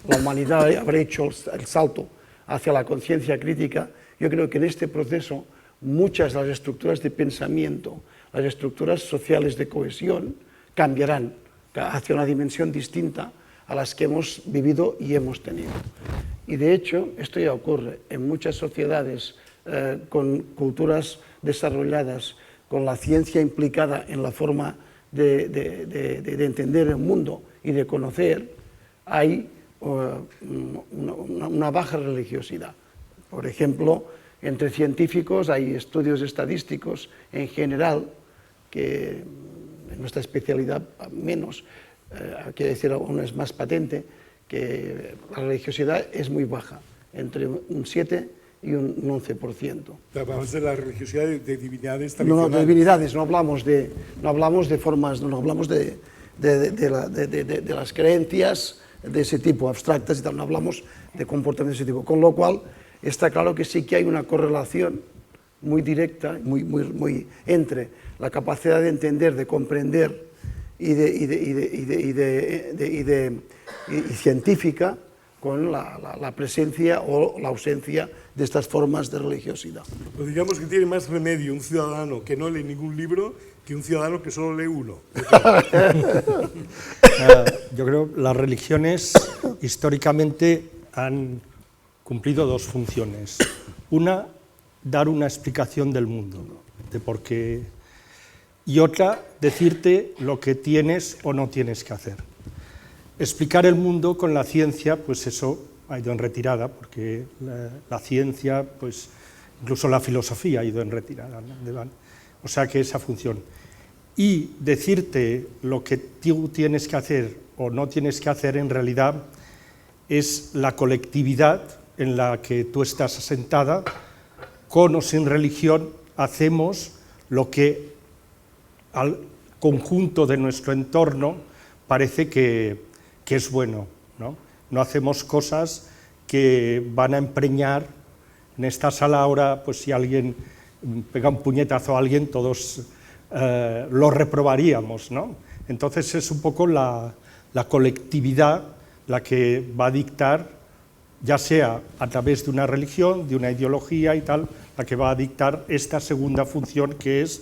la humanidad habrá hecho el salto hacia la conciencia crítica. Yo creo que en este proceso muchas de las estructuras de pensamiento, las estructuras sociales de cohesión cambiarán hacia una dimensión distinta a las que hemos vivido y hemos tenido. Y de hecho, esto ya ocurre en muchas sociedades con culturas desarrolladas, con la ciencia implicada en la forma de entender el mundo y de conocer, hay una baja religiosidad. Por ejemplo, entre científicos hay estudios estadísticos en general, que en nuestra especialidad menos, quiero decir, aún es más patente, que la religiosidad es muy baja, entre un 7 y un 11%. Hablamos de la religiosidad de divinidades tradicionales. No, de divinidades, no hablamos de formas, no hablamos de las creencias de ese tipo, abstractas y tal, no hablamos de comportamientos de ese tipo. Con lo cual, está claro que sí que hay una correlación muy directa, muy entre la capacidad de entender, de comprender y científica con la presencia o la ausencia de estas formas de religiosidad. Pues digamos que tiene más remedio un ciudadano que no lee ningún libro que un ciudadano que solo lee uno. Yo creo que las religiones históricamente han cumplido dos funciones. Una, dar una explicación del mundo, de por qué, y otra, decirte lo que tienes o no tienes que hacer. Explicar el mundo con la ciencia, pues eso ha ido en retirada, porque la ciencia, pues incluso la filosofía ha ido en retirada, ¿no? O sea que esa función. Y decirte lo que tú tienes que hacer o no tienes que hacer, en realidad, es la colectividad en la que tú estás asentada, con o sin religión, hacemos lo que al conjunto de nuestro entorno parece que es bueno, ¿no? No hacemos cosas que van a empreñar. En esta sala ahora, pues si alguien pega un puñetazo a alguien, todos lo reprobaríamos, ¿no? Entonces es un poco la colectividad la que va a dictar, ya sea a través de una religión, de una ideología y tal, la que va a dictar esta segunda función, que es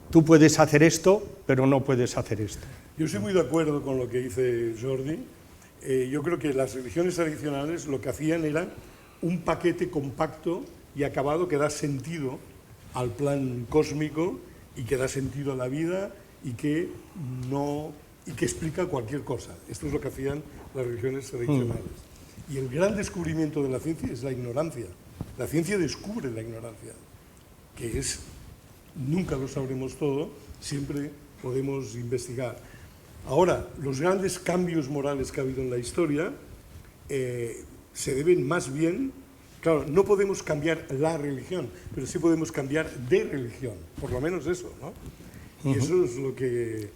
tú puedes hacer esto, pero no puedes hacer esto. Yo estoy muy de acuerdo con lo que dice Jordi. Yo creo que las religiones tradicionales lo que hacían era un paquete compacto y acabado que da sentido al plan cósmico y que da sentido a la vida y que explica cualquier cosa. Esto es lo que hacían las religiones tradicionales. Y el gran descubrimiento de la ciencia es la ignorancia. La ciencia descubre la ignorancia, que es, nunca lo sabremos todo, siempre podemos investigar. Ahora, los grandes cambios morales que ha habido en la historia se deben más bien, claro, no podemos cambiar la religión, pero sí podemos cambiar de religión, por lo menos eso, ¿no? Y eso es lo que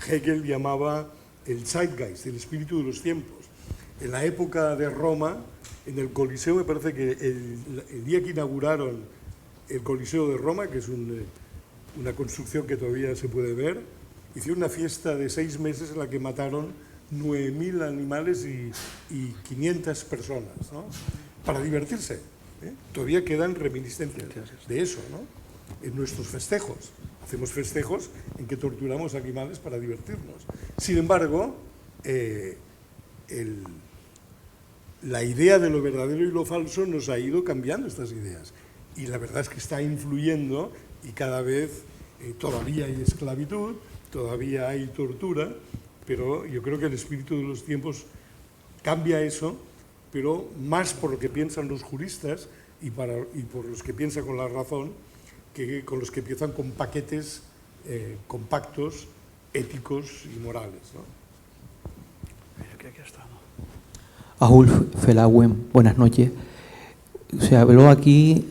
Hegel llamaba el Zeitgeist, el espíritu de los tiempos. En la época de Roma, en el Coliseo, me parece que el día que inauguraron el Coliseo de Roma, que es una construcción que todavía se puede ver, hicieron una fiesta de 6 meses en la que mataron 9.000 animales y 500 personas, ¿no? Para divertirse, ¿eh? Todavía quedan reminiscencias de eso, ¿no? En nuestros festejos. Hacemos festejos en que torturamos animales para divertirnos. Sin embargo, la idea de lo verdadero y lo falso nos ha ido cambiando estas ideas. Y la verdad es que está influyendo y cada vez todavía hay esclavitud, todavía hay tortura, pero yo creo que el espíritu de los tiempos cambia eso, pero más por lo que piensan los juristas y por los que piensan con la razón, que con los que empiezan con paquetes compactos, éticos y morales, ¿no? Ahulf Felagüen, buenas noches. Se habló aquí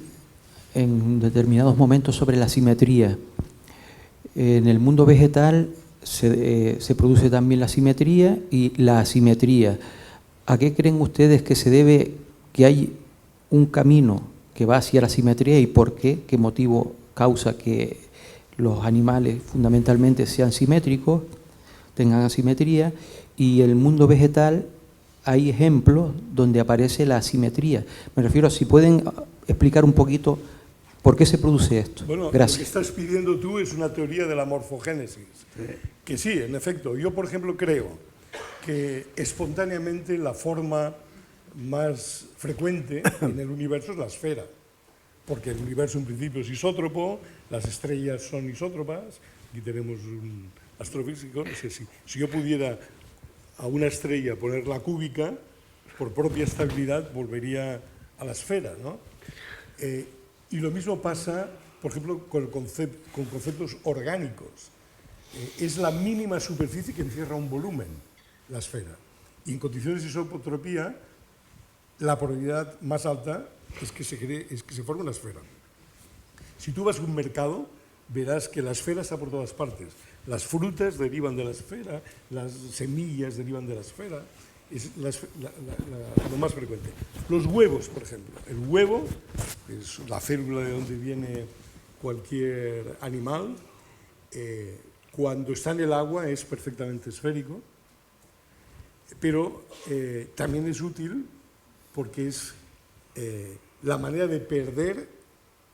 en determinados momentos sobre la simetría. En el mundo vegetal se produce también la simetría y la asimetría. ¿A qué creen ustedes que se debe que hay un camino que va hacia la simetría y por qué? ¿Qué motivo causa que los animales fundamentalmente sean simétricos, tengan asimetría? Y el mundo vegetal hay ejemplos donde aparece la asimetría. Me refiero a si pueden explicar un poquito por qué se produce esto. Bueno, gracias. Lo que estás pidiendo tú es una teoría de la morfogénesis. Que sí, en efecto. Yo, por ejemplo, creo que espontáneamente la forma más frecuente en el universo es la esfera. Porque el universo en principio es isótropo, las estrellas son isótropas. Aquí tenemos un astrofísico. No sé si yo pudiera a una estrella ponerla cúbica, por propia estabilidad volvería a la esfera, ¿no? Y lo mismo pasa, por ejemplo, con conceptos orgánicos. Es la mínima superficie que encierra un volumen, la esfera. Y en condiciones de isotropía, la probabilidad más alta es que se forme una esfera. Si tú vas a un mercado, verás que la esfera está por todas partes. Las frutas derivan de la esfera, las semillas derivan de la esfera, es lo más frecuente. Los huevos, por ejemplo. El huevo es la célula de donde viene cualquier animal. Cuando está en el agua es perfectamente esférico, pero también es útil porque es la manera de perder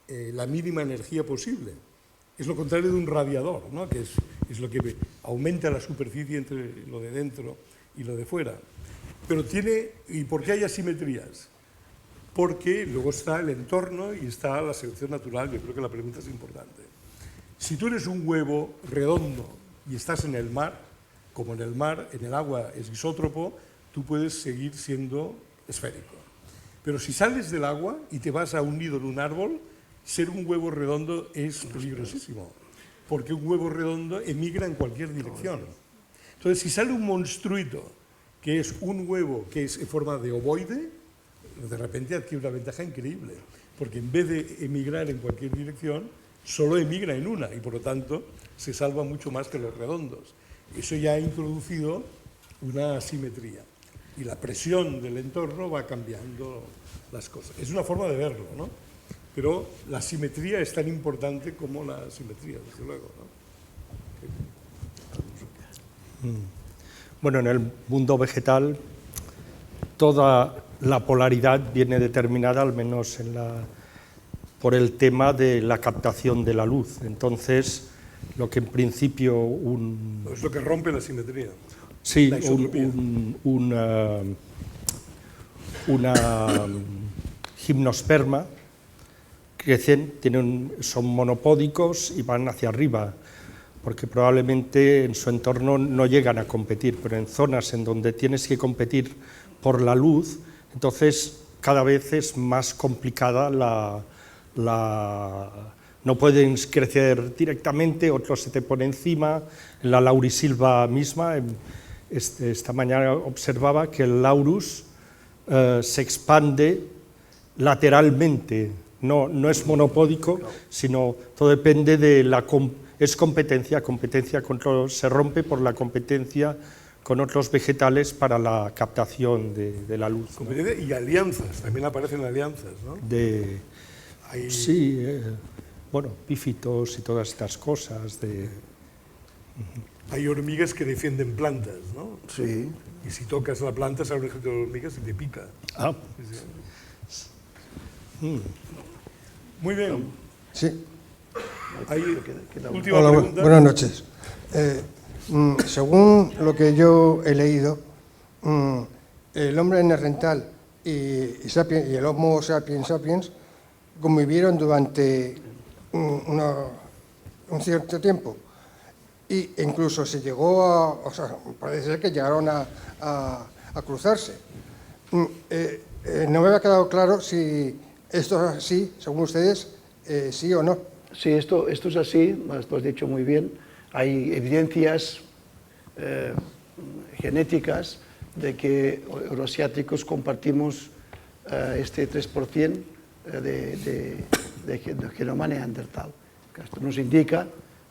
la mínima energía posible. Es lo contrario de un radiador, ¿no? Que es lo que aumenta la superficie entre lo de dentro y lo de fuera. Pero ¿y por qué hay asimetrías? Porque luego está el entorno y está la selección natural. Yo creo que la pregunta es importante. Si tú eres un huevo redondo y estás en el mar, como en el mar, en el agua es isótropo, tú puedes seguir siendo esférico. Pero si sales del agua y te vas a un nido en un árbol, ser un huevo redondo es peligrosísimo, porque un huevo redondo emigra en cualquier dirección. Entonces, si sale un monstruito que es un huevo que es en forma de ovoide, de repente adquiere una ventaja increíble, porque en vez de emigrar en cualquier dirección, solo emigra en una y por lo tanto se salva mucho más que los redondos. Eso ya ha introducido una asimetría y la presión del entorno va cambiando las cosas. Es una forma de verlo, ¿no? pero la simetría es tan importante como la asimetría, desde luego, ¿no? Bueno, en el mundo vegetal toda la polaridad viene determinada, al menos por el tema de la captación de la luz. Entonces, lo que en principio Es lo que rompe la simetría. Sí, la isotropía. una gimnosperma crecen, son monopódicos y van hacia arriba, porque probablemente en su entorno no llegan a competir, pero en zonas en donde tienes que competir por la luz, entonces cada vez es más complicada no pueden crecer directamente, otros se te pone encima. La laurisilva misma, esta mañana observaba que el laurus se expande lateralmente, no es monopódico, sino todo depende de es competencia se rompe por la competencia con otros vegetales para la captación de la luz. Competencia y alianzas, también aparecen alianzas, ¿no? Sí, bueno, pífitos y todas estas cosas. Hay hormigas que defienden plantas, ¿no? Sí. Y si tocas la planta, sale un ejército de hormigas y te pica. Ah. Muy bien. Sí. Última Hola, pregunta. buenas noches. Según lo que yo he leído, el hombre neandertal y el Homo sapiens sapiens convivieron durante un cierto tiempo e incluso se llegó parece ser que llegaron a cruzarse. No me había quedado claro si esto es así, según ustedes, sí o no. Sí, esto es así, lo has dicho muy bien. Hay evidencias genéticas de que euroasiáticos compartimos este 3% de genoma neandertal. Esto nos indica,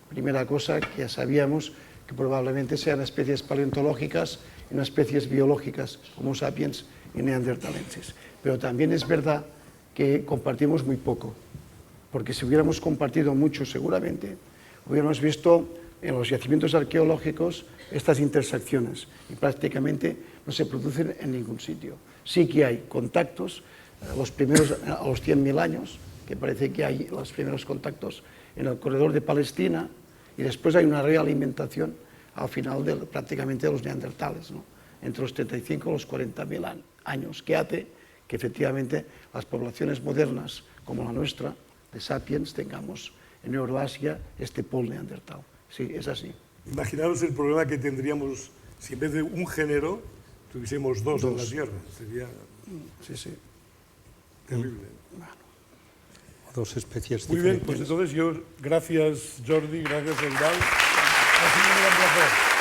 primera cosa, que ya sabíamos que probablemente sean especies paleontológicas y no especies biológicas, Homo sapiens y neandertalenses. Pero también es verdad que compartimos muy poco, porque si hubiéramos compartido mucho seguramente, hubiéramos visto en los yacimientos arqueológicos estas intersecciones y prácticamente no se producen en ningún sitio. Sí que hay contactos, los primeros a los 100.000 años, que parece que hay los primeros contactos en el corredor de Palestina, y después hay una realimentación al final prácticamente de los neandertales, ¿no? Entre los 35 y los 40.000 años, que hace que efectivamente las poblaciones modernas como la nuestra, de sapiens, tengamos en Euroasia este pol neandertal. Sí, es así. Imaginaros el problema que tendríamos si en vez de un género tuviésemos dos en la Tierra. Sería terrible. Dos especies Muy diferentes. bien, pues entonces gracias Jordi, gracias Eudal. Ha sido un gran placer.